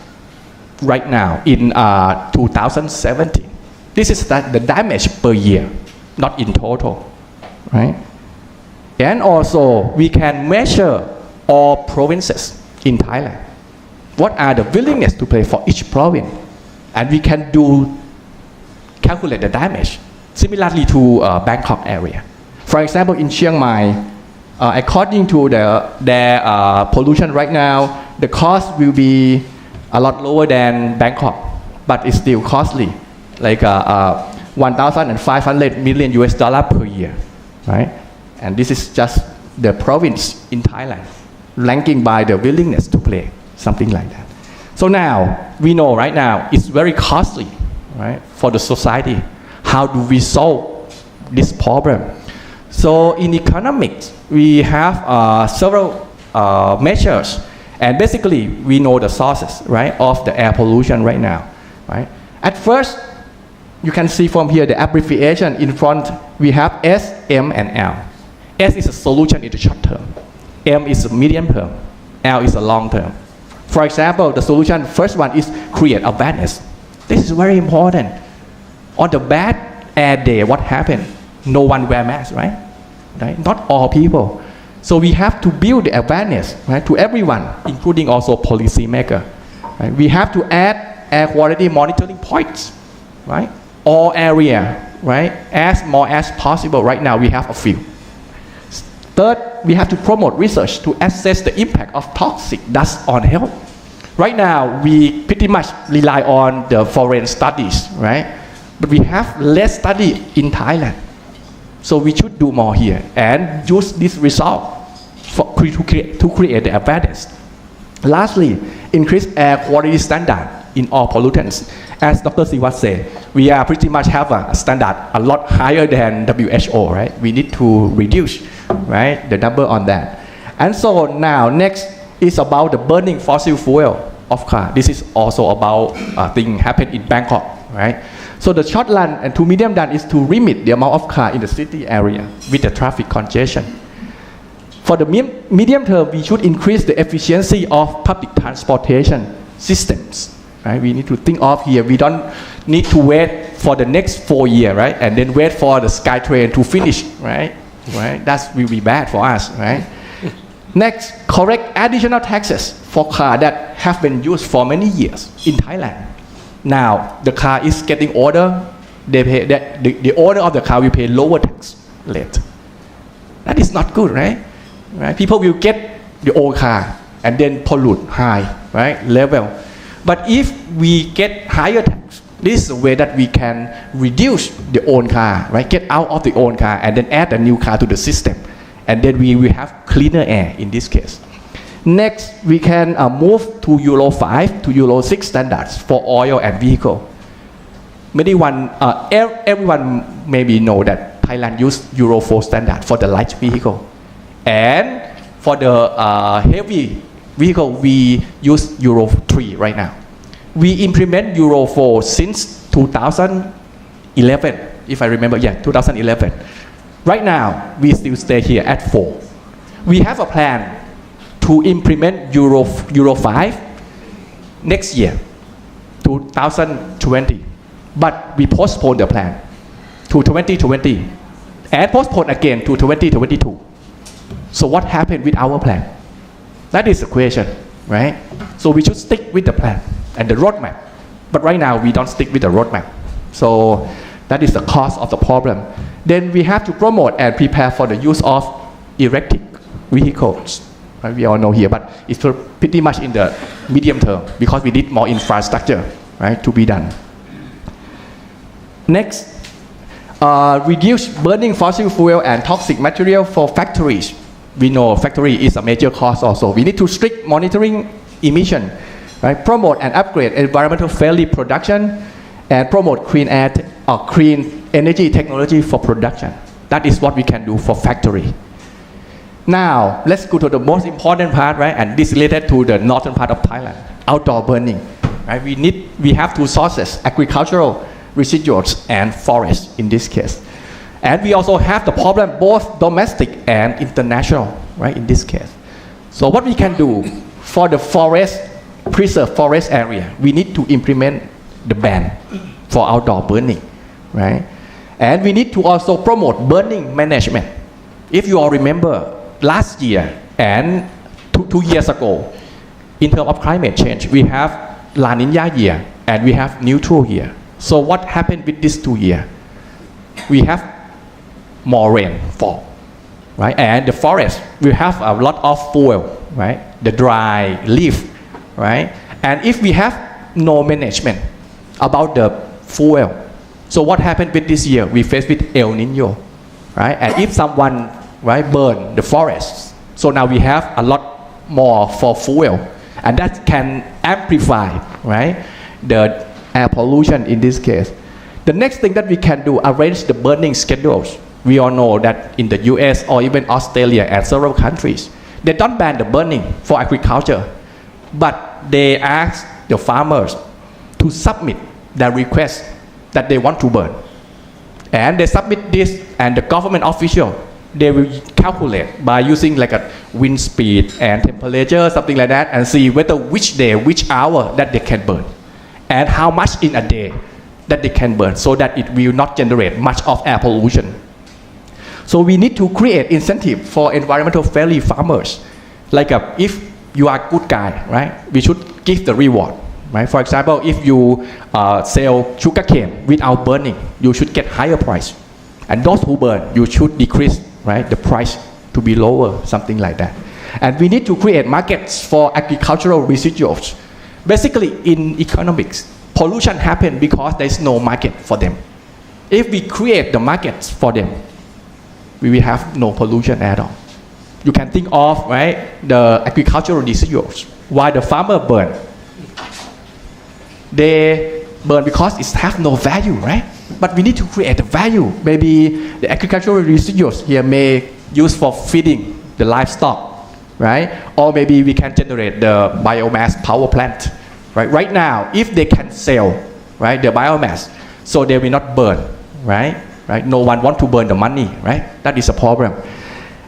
right now in 2017. This is the damage per year, not in total, right? And also we can measure all provinces in Thailand. What are the willingness to pay for each province? And we can calculate the damage similarly to Bangkok area. For example, in Chiang Mai, according to their pollution right now, the cost will be a lot lower than Bangkok, but it's still costly, like 1,500 million US dollar per year, right? And this is just the province in Thailand, ranking by the willingness to pay, something like that. So now, we know right now it's very costly, right, for the society. How do we solve this problem? So in economics, we have several measures, and basically we know the sources, right, of the air pollution right now, right? At first, you can see from here the abbreviation in front. We have S, M, and L. S is a solution in the short term. M is a medium term. L is a long term. For example, the solution, first one is create awareness. This is very important. On the bad air day, what happened? No one wear mask, right? Not all people. So we have to build the awareness, right, to everyone, including also policymaker. Right? We have to add air quality monitoring points, right? All area, right? As more as possible. Right now we have a few. Third, we have to promote research to assess the impact of toxic dust on health. Right now, we pretty much rely on the foreign studies, right? But we have less study in Thailand. So we should do more here and use this result to create the awareness. Lastly, increase air quality standard in all pollutants. As Dr. Siwat said, we are pretty much have a standard a lot higher than WHO, right? We need to reduce, right, the number on that. And so now next is about the burning fossil fuel of car. This is also about thing happen in Bangkok, right? So the short run and to medium run is to limit the amount of car in the city area with the traffic congestion. For the medium term, we should increase the efficiency of public transportation systems. Right? We need to think of here. We don't need to wait for the next 4 years, right? And then wait for the SkyTrain to finish, right? That will be bad for us, right? Next, correct additional taxes for cars that have been used for many years in Thailand. Now the car is getting older. They pay the owner of the car will pay lower tax rate. That is not good, right? People will get the old car and then pollute high, right, level. But if we get higher tax, this is a way that we can reduce the old car, right? Get out of the old car and then add a new car to the system. And then we will have cleaner air in this case. Next, we can move to Euro 5 to Euro 6 standards for oil and vehicle. Everyone maybe know that Thailand use Euro 4 standard for the light vehicle. And for the heavy vehicle, we use Euro 3 right now. We implement Euro 4 since 2011, if I remember, 2011. Right now, we still stay here at 4. We have a plan to implement Euro 5 next year, 2020. But we postpone the plan to 2020 and postpone again to 2022. So what happened with our plan? That is the question, right? So we should stick with the plan and the roadmap. But right now, we don't stick with the roadmap. So that is the cause of the problem. Then we have to promote and prepare for the use of electric vehicles. Right? We all know here, but it's pretty much in the medium term because we need more infrastructure, right, to be done. Next, reduce burning fossil fuel and toxic material for factories. We know factory is a major cause also. We need to strict monitoring emission, right? Promote and upgrade environmental friendly production and promote clean air or clean energy technology for production. That is what we can do for factory. Now, let's go to the most important part, right? And this is related to the northern part of Thailand, outdoor burning, right? We have two sources, agricultural residuals and forests in this case. And we also have the problem both domestic and international, right, in this case. So what we can do for the forest preserve forest area, we need to implement the ban for outdoor burning, right? And we need to also promote burning management. If you all remember, last year and two years ago, in terms of climate change, we have La Nina year and we have neutral year. So what happened with these 2 years? We have more rainfall, right? And the forest will have a lot of fuel, right? The dry leaf, right? And if we have no management about the fuel, so what happened with this year? We faced with El Nino, right? And if someone, right, burn the forests, so now we have a lot more for fuel, and that can amplify, right, the air pollution in this case. The next thing that we can do, arrange the burning schedules. We all know that in the US or even Australia and several countries, they don't ban the burning for agriculture, but they ask the farmers to submit their request that they want to burn. And they submit this, and the government official, they will calculate by using like a wind speed and temperature, something like that, and see whether which day, which hour that they can burn, and how much in a day that they can burn, so that it will not generate much of air pollution. So we need to create incentive for environmental friendly farmers. Like if you are a good guy, right, we should give the reward, right? For example, if you sell sugarcane without burning, you should get higher price. And those who burn, you should decrease, right, the price to be lower, something like that. And we need to create markets for agricultural residuals. Basically, in economics, pollution happens because there is no market for them. If we create the markets for them, we will have no pollution at all. You can think of, right, the agricultural residuals. Why the farmer burn? They burn because it has no value, right? But we need to create the value. Maybe the agricultural residuals here may use for feeding the livestock, right? Or maybe we can generate the biomass power plant, right? Right now, if they can sell, right, the biomass, so they will not burn, right? Right? No one wants to burn the money, right? That is a problem.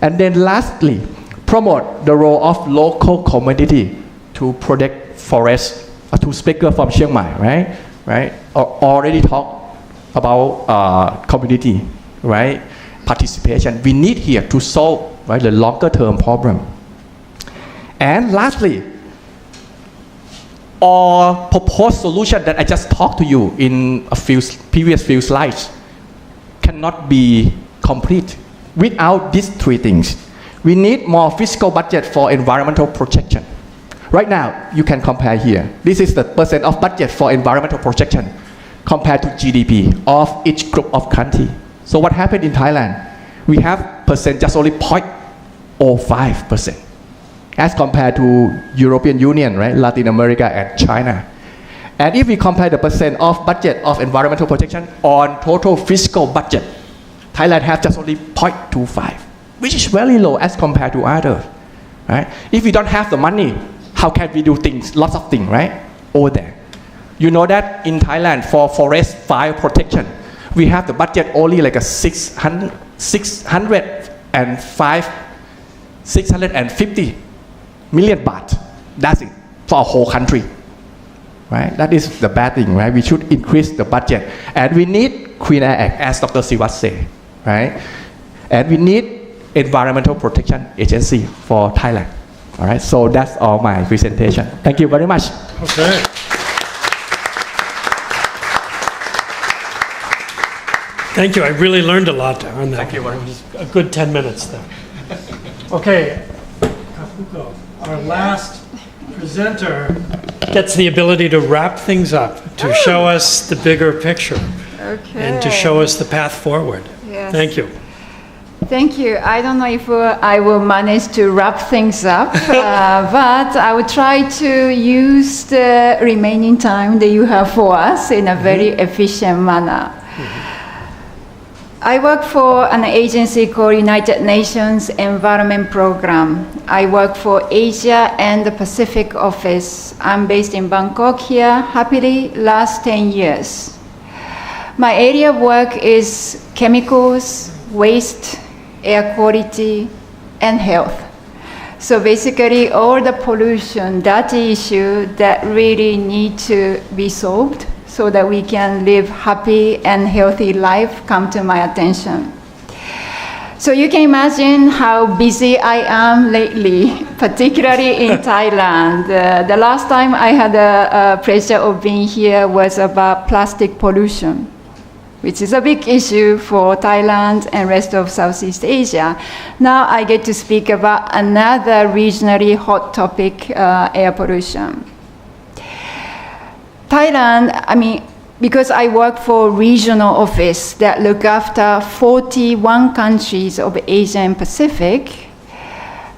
And then lastly, promote the role of local community to protect forests. Two speakers from Chiang Mai, right? Right? Already talked about community, right? Participation. We need here to solve, right, the longer term problem. And lastly, our proposed solution that I just talked to you in a previous few slides cannot be complete without these 3 things. We need more fiscal budget for environmental protection. Right now, you can compare here. This is the percent of budget for environmental protection compared to GDP of each group of country. So what happened in Thailand? We have percent just only 0.05% as compared to European Union, right, Latin America and China. And if we compare the percent of budget of environmental protection on total fiscal budget, Thailand has just only 0.25, which is very low as compared to others, right? If we don't have the money, how can we do things, lots of things, right, over there? You know that in Thailand for forest fire protection, we have the budget only like a 650 million baht. That's it for a whole country. Right? That is the bad thing, right? We should increase the budget. And we need Clean Air Act, as Dr. Sivat said, right? And we need Environmental Protection Agency for Thailand. All right, so that's all my presentation. Thank you very much. Okay. Thank you. I really learned a lot on that. Thank you very much. A good 10 minutes there. Okay. Kafuko, our last presenter gets the ability to wrap things up, to show us the bigger picture, and to show us the path forward. Yes. Thank you. Thank you. I don't know if I will manage to wrap things up, but I will try to use the remaining time that you have for us in a very efficient manner. I work for an agency called United Nations Environment Program. I work for Asia and the Pacific office. I'm based in Bangkok here, happily, last 10 years. My area of work is chemicals, waste, air quality, and health. So basically, all the pollution, dirty issue that really need to be solved so that we can live happy and healthy life come to my attention. So you can imagine how busy I am lately, particularly in Thailand. The last time I had a pleasure of being here was about plastic pollution, which is a big issue for Thailand and rest of Southeast Asia. Now I get to speak about another regionally hot topic, air pollution. Thailand, because I work for regional office that look after 41 countries of Asia and Pacific,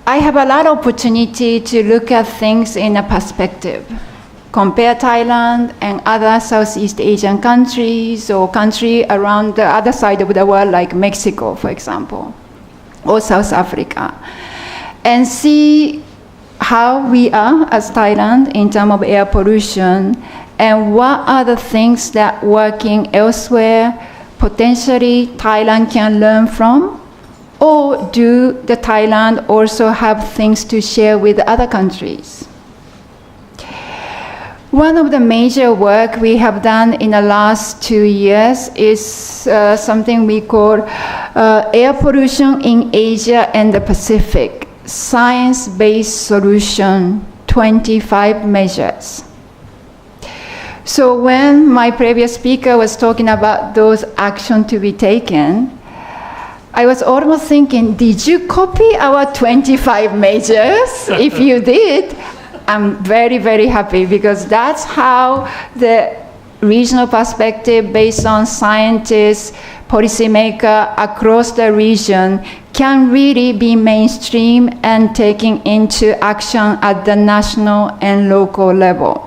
I have a lot of opportunity to look at things in a perspective. Compare Thailand and other Southeast Asian countries or countries around the other side of the world like Mexico, for example, or South Africa, and see how we are as Thailand in terms of air pollution and what are the things that working elsewhere potentially Thailand can learn from, or do the Thailand also have things to share with other countries? One of the major work we have done in the last 2 years is something we call Air Pollution in Asia and the Pacific, Science-Based Solution, 25 Measures. So when my previous speaker was talking about those actions to be taken, I was almost thinking, did you copy our 25 measures? If you did, I'm very, very happy because that's how the regional perspective based on scientists, policymakers across the region can really be mainstream and taken into action at the national and local level.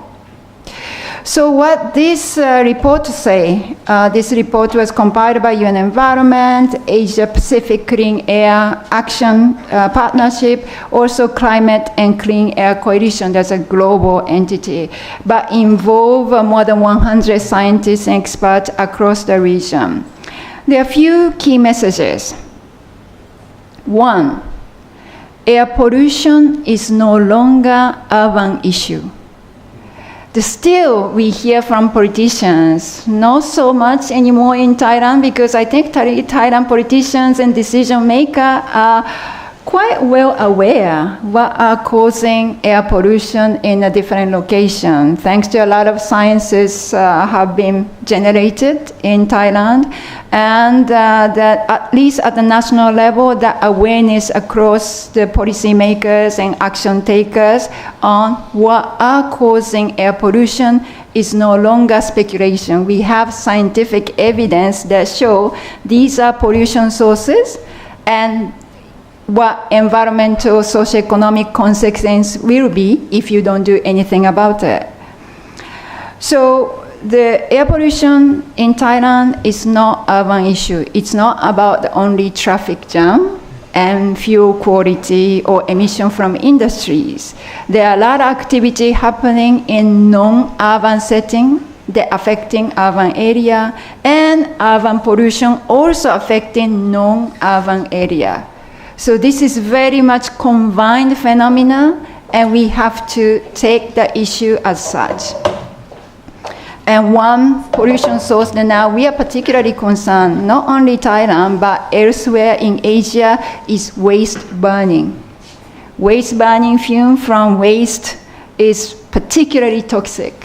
So what this report say, this report was compiled by UN Environment, Asia Pacific Clean Air Action Partnership, also Climate and Clean Air Coalition, that's a global entity, but involve more than 100 scientists and experts across the region. There are a few key messages. One, air pollution is no longer urban issue. Still, we hear from politicians, not so much anymore in Thailand, because I think Thailand politicians and decision makers are quite well aware what are causing air pollution in a different location. Thanks to a lot of sciences have been generated in Thailand, and that at least at the national level, the awareness across the policymakers and action takers on what are causing air pollution is no longer speculation. We have scientific evidence that show these are pollution sources and what environmental socioeconomic consequences will be if you don't do anything about it. So the air pollution in Thailand is not an urban issue. It's not about only traffic jam and fuel quality or emission from industries. There are a lot of activity happening in non-urban setting that affecting urban area, and urban pollution also affecting non-urban area. So this is very much combined phenomena, and we have to take the issue as such. And one pollution source that now we are particularly concerned, not only Thailand, but elsewhere in Asia, is waste burning. Waste burning fume from waste is particularly toxic.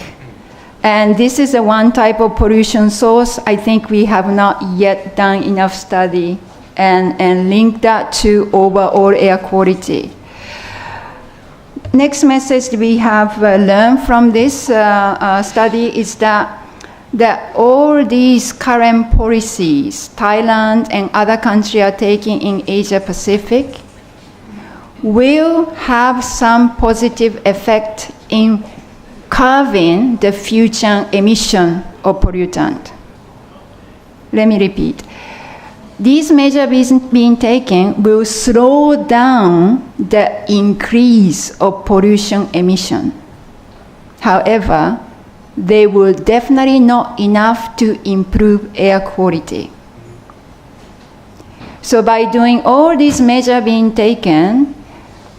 And this is the one type of pollution source I think we have not yet done enough study and link that to overall air quality. Next message we have learned from this study is that all these current policies Thailand and other countries are taking in Asia Pacific will have some positive effect in curbing the future emission of pollutant. Let me repeat. These measures being taken will slow down the increase of pollution emission. However, they will definitely not enough to improve air quality. So by doing all these measures being taken,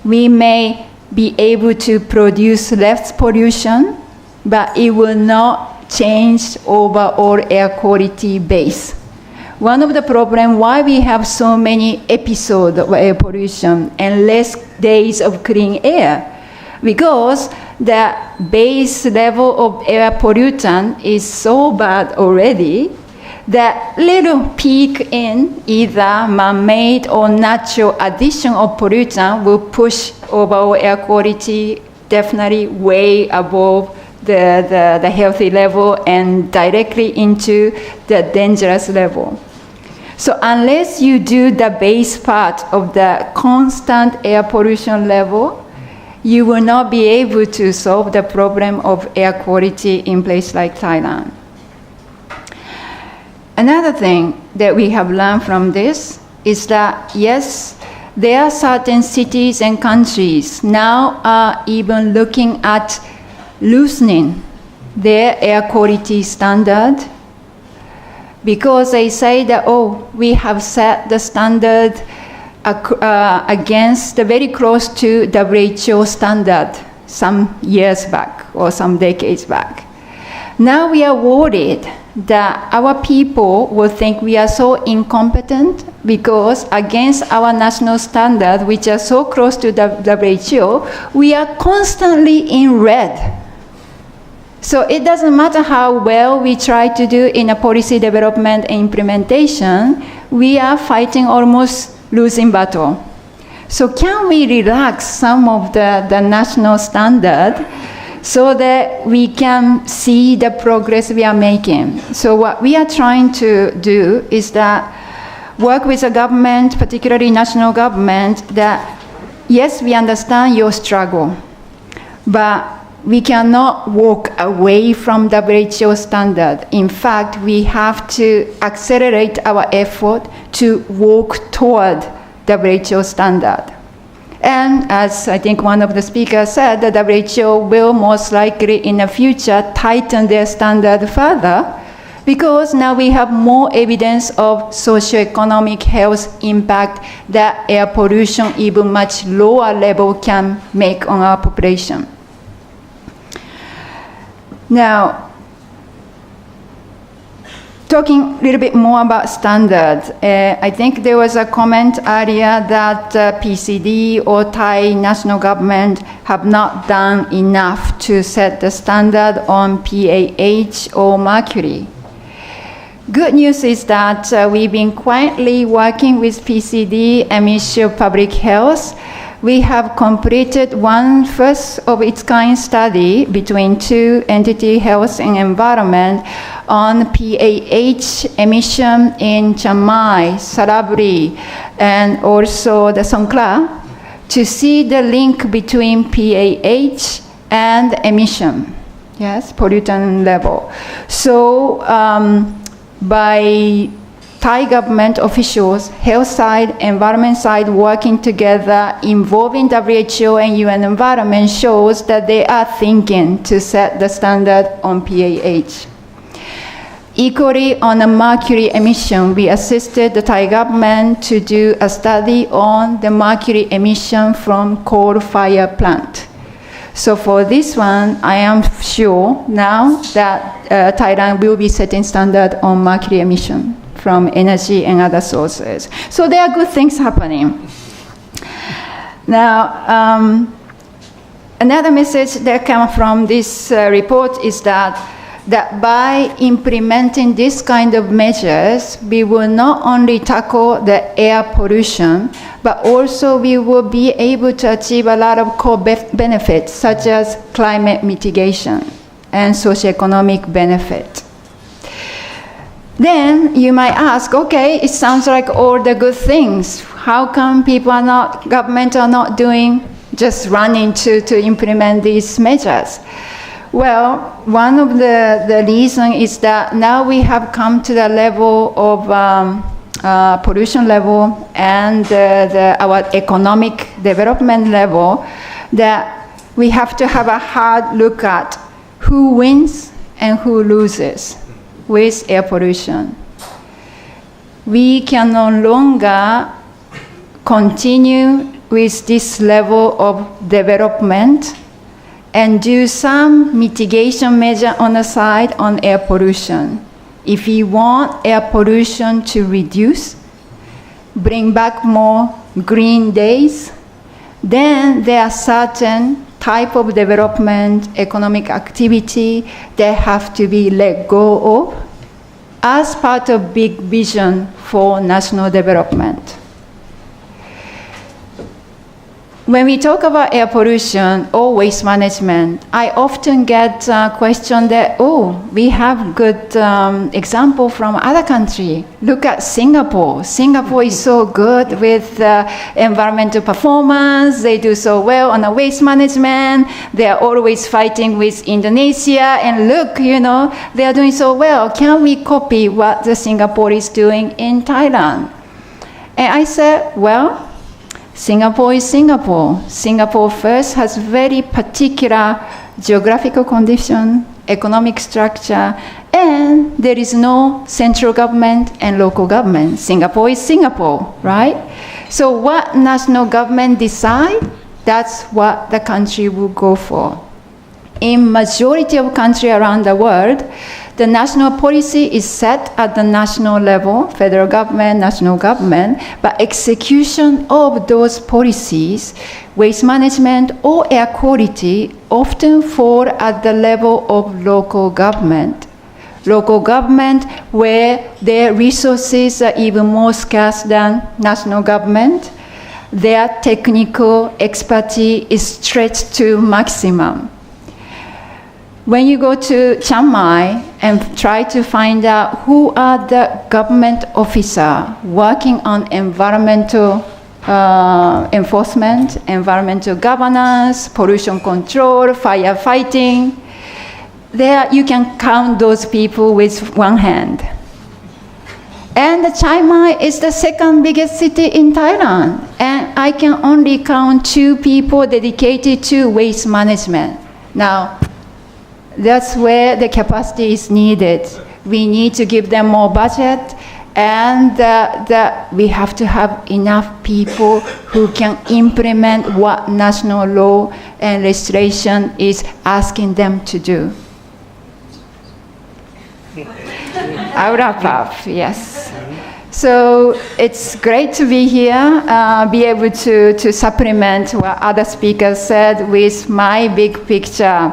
we may be able to produce less pollution, but it will not change overall air quality base. One of the problems why we have so many episodes of air pollution and less days of clean air, because the base level of air pollutant is so bad already that little peak in either man-made or natural addition of pollutant will push overall air quality definitely way above the healthy level and directly into the dangerous level. So unless you do the base part of the constant air pollution level, you will not be able to solve the problem of air quality in places like Thailand. Another thing that we have learned from this is that, yes, there are certain cities and countries now are even looking at loosening their air quality standard, because they say that, oh, we have set the standard against very close to WHO standard some years back or some decades back. Now we are worried that our people will think we are so incompetent because against our national standard, which are so close to the WHO, we are constantly in red. So it doesn't matter how well we try to do in a policy development and implementation, we are fighting almost losing battle. So can we relax some of the national standard so that we can see the progress we are making? So what we are trying to do is that work with the government, particularly national government, that yes, we understand your struggle, but we cannot walk away from WHO standard. In fact, we have to accelerate our effort to walk toward WHO standard. And as I think one of the speakers said, the WHO will most likely in the future tighten their standard further, because now we have more evidence of socioeconomic health impact that air pollution, even much lower level, can make on our population. Now, talking a little bit more about standards, I think there was a comment earlier that PCD or Thai national government have not done enough to set the standard on PAH or mercury. Good news is that we've been quietly working with PCD and Ministry of Public Health. We have completed one first of its kind study between two entities, health and environment, on PAH emission in Chiang Mai, Saraburi, and also the Songkhla, to see the link between PAH and emission, yes, pollutant level. So by Thai government officials, health side, environment side working together, involving WHO and UN environment, shows that they are thinking to set the standard on PAH. Equally, on the mercury emission, we assisted the Thai government to do a study on the mercury emission from coal fire plant. So for this one, I am sure now that Thailand will be setting standard on mercury emission from energy and other sources. So there are good things happening. Now, another message that comes from this report is that by implementing this kind of measures, we will not only tackle the air pollution, but also we will be able to achieve a lot of core benefits, such as climate mitigation and socioeconomic benefit. Then you might ask, okay, it sounds like all the good things. How come government are not doing, just running to implement these measures? Well, one of the reasons is that now we have come to the level of pollution level and our economic development level that we have to have a hard look at who wins and who loses with air pollution. We can no longer continue with this level of development and do some mitigation measure on the side on air pollution. If we want air pollution to reduce, bring back more green days, then there are certain type of development, economic activity that have to be let go of as part of big vision for national development. When we talk about air pollution or waste management, I often get a question that, oh, we have good example from other country. Look at Singapore. Singapore is so good with environmental performance. They do so well on the waste management. They are always fighting with Indonesia. And look, you know, they are doing so well. Can we copy what the Singapore is doing in Thailand? And I said, well, Singapore is Singapore. Singapore first has very particular geographical condition, economic structure, and there is no central government and local government. Singapore is Singapore, right? So what national government decide, that's what the country will go for. In majority of countries around the world, the national policy is set at the national level, federal government, national government, but execution of those policies, waste management or air quality, often fall at the level of local government. Local government where their resources are even more scarce than national government, their technical expertise is stretched to maximum. When you go to Chiang Mai and try to find out who are the government officers working on environmental enforcement, environmental governance, pollution control, firefighting, there you can count those people with one hand. And Chiang Mai is the second biggest city in Thailand, and I can only count 2 people dedicated to waste management. Now, that's where the capacity is needed. We need to give them more budget, and we have to have enough people who can implement what national law and legislation is asking them to do. I'll wrap up, yes. So it's great to be here, be able to supplement what other speakers said with my big picture.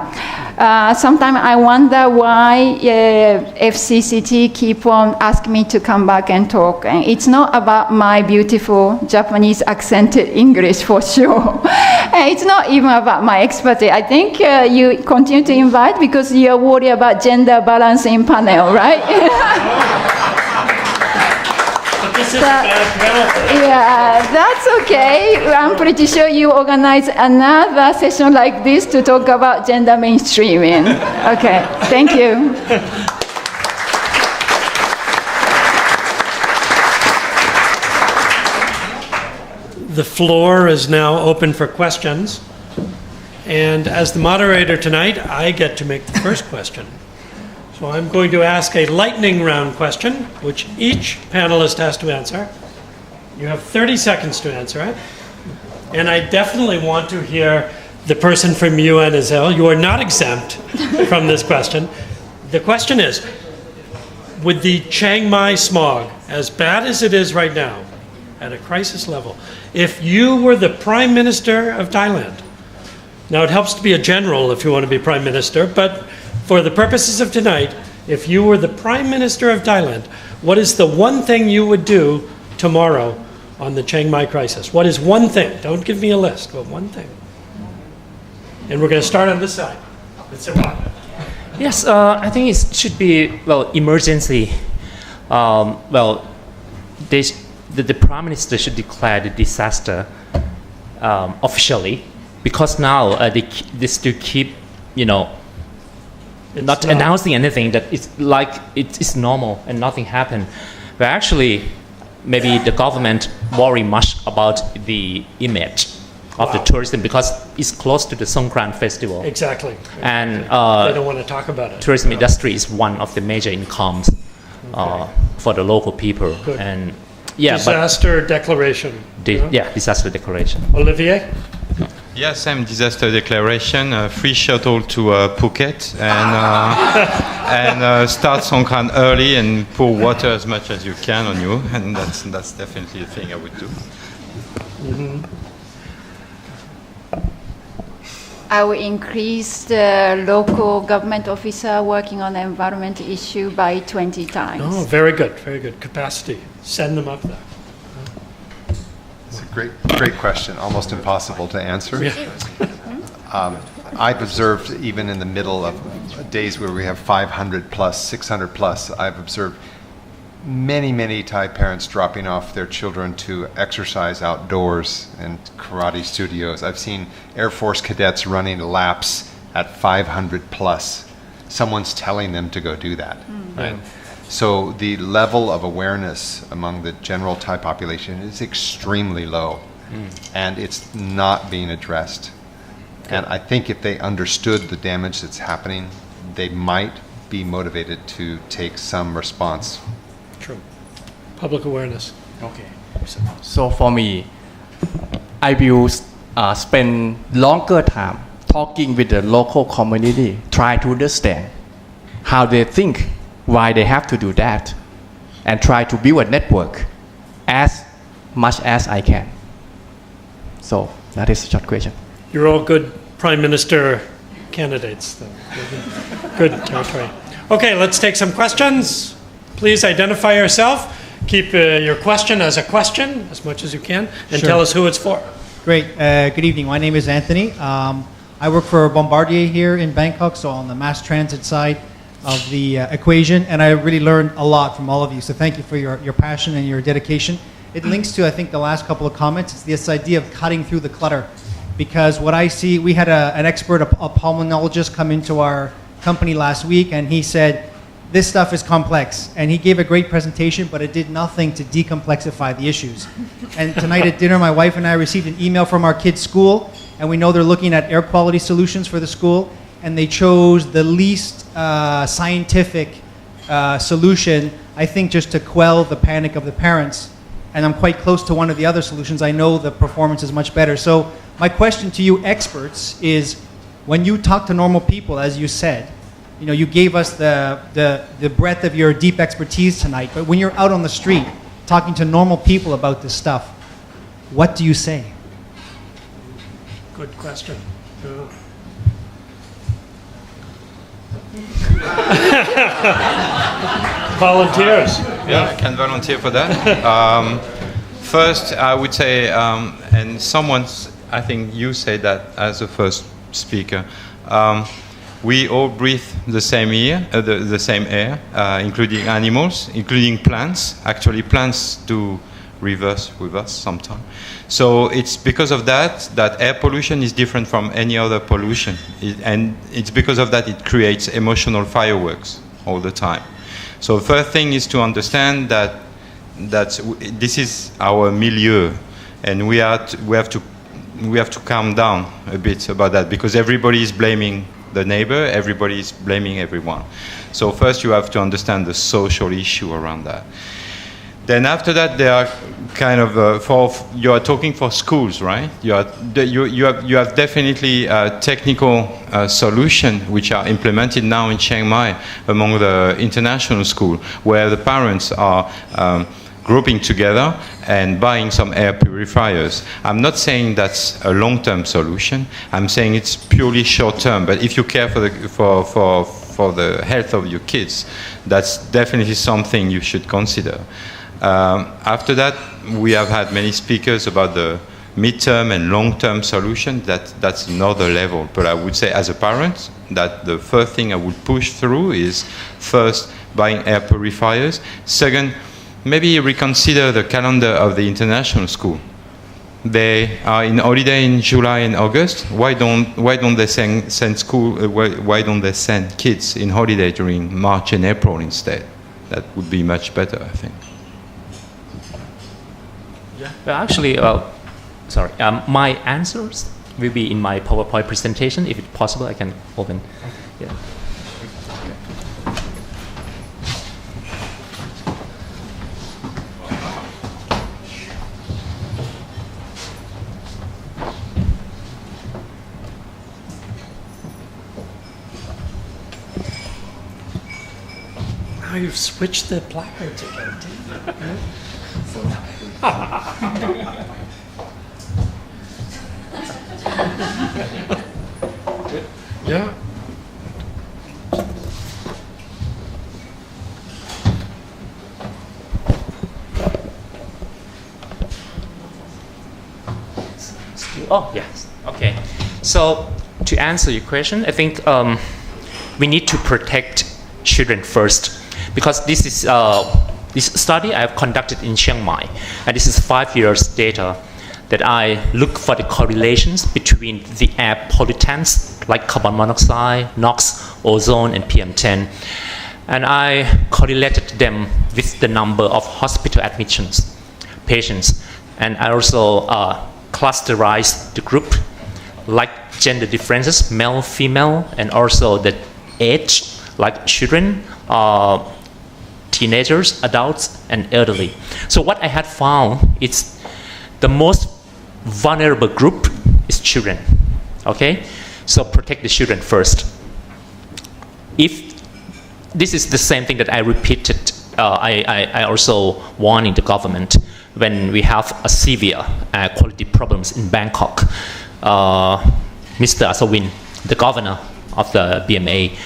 Sometimes I wonder why Fcct keep on asking me to come back and talk. And it's not about my beautiful Japanese accented English for sure. And it's not even about my expertise. I think you continue to invite because you're worried about gender balance in panel, right? Yeah, that's okay. I'm pretty sure you organize another session like this to talk about gender mainstreaming. Okay, thank you. The floor is now open for questions. And as the moderator tonight, I get to make the first question. So I'm going to ask a lightning round question, which each panelist has to answer. You have 30 seconds to answer it. And I definitely want to hear the person from UNSL. You are not exempt from this question. The question is, with the Chiang Mai smog, as bad as it is right now, at a crisis level, if you were the Prime Minister of Thailand, now it helps to be a general if you want to be Prime Minister, but for the purposes of tonight, if you were the Prime Minister of Thailand, what is the one thing you would do tomorrow on the Chiang Mai crisis? What is one thing? Don't give me a list, but one thing. And we're going to start on this side. Yes, I think it should be, well, emergency. The Prime Minister should declare the disaster officially, because now they still keep, not announcing anything that it's like it's normal and nothing happened. But actually, maybe the government worry much about the image of the tourism because it's close to the Songkran festival. Exactly. And they don't want to talk about it. Tourism industry is one of the major incomes for the local people. Good. And Yeah, disaster declaration. Disaster declaration. Olivier? Yes, same disaster declaration, free shuttle to Phuket, and start Songkran early and pour water as much as you can on you, and that's definitely a thing I would do. I will increase the local government officer working on the environment issue by 20 times. Oh, very good, very good. Capacity. Send them up there. It's a great question, almost impossible to answer. I've observed even in the middle of days where we have 500 plus, 600 plus, I've observed many Thai parents dropping off their children to exercise outdoors and karate studios. I've seen Air Force cadets running laps at 500 plus. Someone's telling them to go do that. Right? So the level of awareness among the general Thai population is extremely low, and it's not being addressed. And I think if they understood the damage that's happening, they might be motivated to take some response. True. Public awareness. Okay. So for me, I will spend longer time talking with the local community, try to understand how they think, why they have to do that, and try to build a network as much as I can. So that is a short question. You're all good Prime Minister candidates, though. Good territory. Okay, let's take some questions. Please identify yourself. Keep your question as a question as much as you can, and tell us who it's for. Great. Good evening. My name is Anthony. I work for Bombardier here in Bangkok, so on the mass transit side of the equation, and I really learned a lot from all of you. So thank you for your passion and your dedication. It links to, I think, the last couple of comments. It's this idea of cutting through the clutter. Because what I see, we had an expert, a pulmonologist, come into our company last week, and he said, this stuff is complex. And he gave a great presentation, but it did nothing to decomplexify the issues. And tonight at dinner, my wife and I received an email from our kids' school, and we know they're looking at air quality solutions for the school, and they chose the least scientific solution, I think, just to quell the panic of the parents. And I'm quite close to one of the other solutions. I know the performance is much better. So my question to you experts is, when you talk to normal people, as you said, you know, you gave us the breadth of your deep expertise tonight, but when you're out on the street talking to normal people about this stuff, what do you say? Good question. Volunteers. Yeah, I can volunteer for that. First, I would say, and I think you say that as the first speaker, we all breathe the same air, including animals, including plants. Actually, plants do reverse with us sometimes. So it's because of that air pollution is different from any other pollution. And it's because of that it creates emotional fireworks all the time. So the first thing is to understand that this is our milieu, and we have to calm down a bit about that, because everybody is blaming the neighbor, everybody is blaming everyone. So first you have to understand the social issue around that. Then after that, there are kind of you are talking for schools, right? You have definitely technical solutions which are implemented now in Chiang Mai among the international school, where the parents are grouping together and buying some air purifiers. I'm not saying that's a long-term solution. I'm saying it's purely short-term. But if you care for the health of your kids, that's definitely something you should consider. After that, we have had many speakers about the mid-term and long-term solution. That's another level. But I would say, as a parent, that the first thing I would push through is first buying air purifiers. Second, maybe reconsider the calendar of the international school. They are in holiday in July and August. Why don't they send school? Why don't they send kids in holiday during March and April instead? That would be much better, I think. Well, actually, my answers will be in my PowerPoint presentation. If it's possible, I can open. Yeah. now you've switched the placards again, didn't you? Yeah. Oh, yes. Okay. So to answer your question, I think we need to protect children first, because this is this study I've conducted in Chiang Mai, and this is 5 years data that I look for the correlations between the air pollutants like carbon monoxide, NOx, ozone, and PM10, and I correlated them with the number of hospital admissions, patients, and I also clusterized the group like gender differences, male, female, and also the age, like children, teenagers, adults, and elderly. So what I had found is the most vulnerable group is children. Okay, so protect the children first. If this is the same thing that I repeated, I also warning the government when we have a severe quality problems in Bangkok. Mr. Asawin, the governor of the BMA,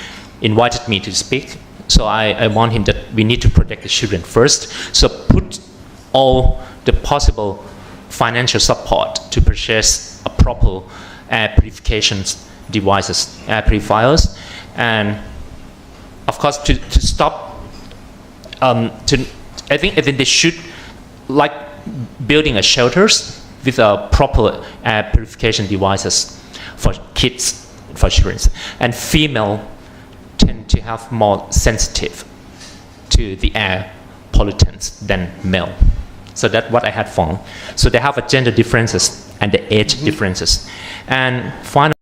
invited me to speak. So I warned him that we need to protect the children first. So put all the possible financial support to purchase a proper air purification devices, air purifiers, and of course to stop. I think they should like building a shelters with a proper air purification devices for kids, for children, and female tend to have more sensitive to the air pollutants than male. So that's what I had found. So they have a gender differences and the age differences. And finally,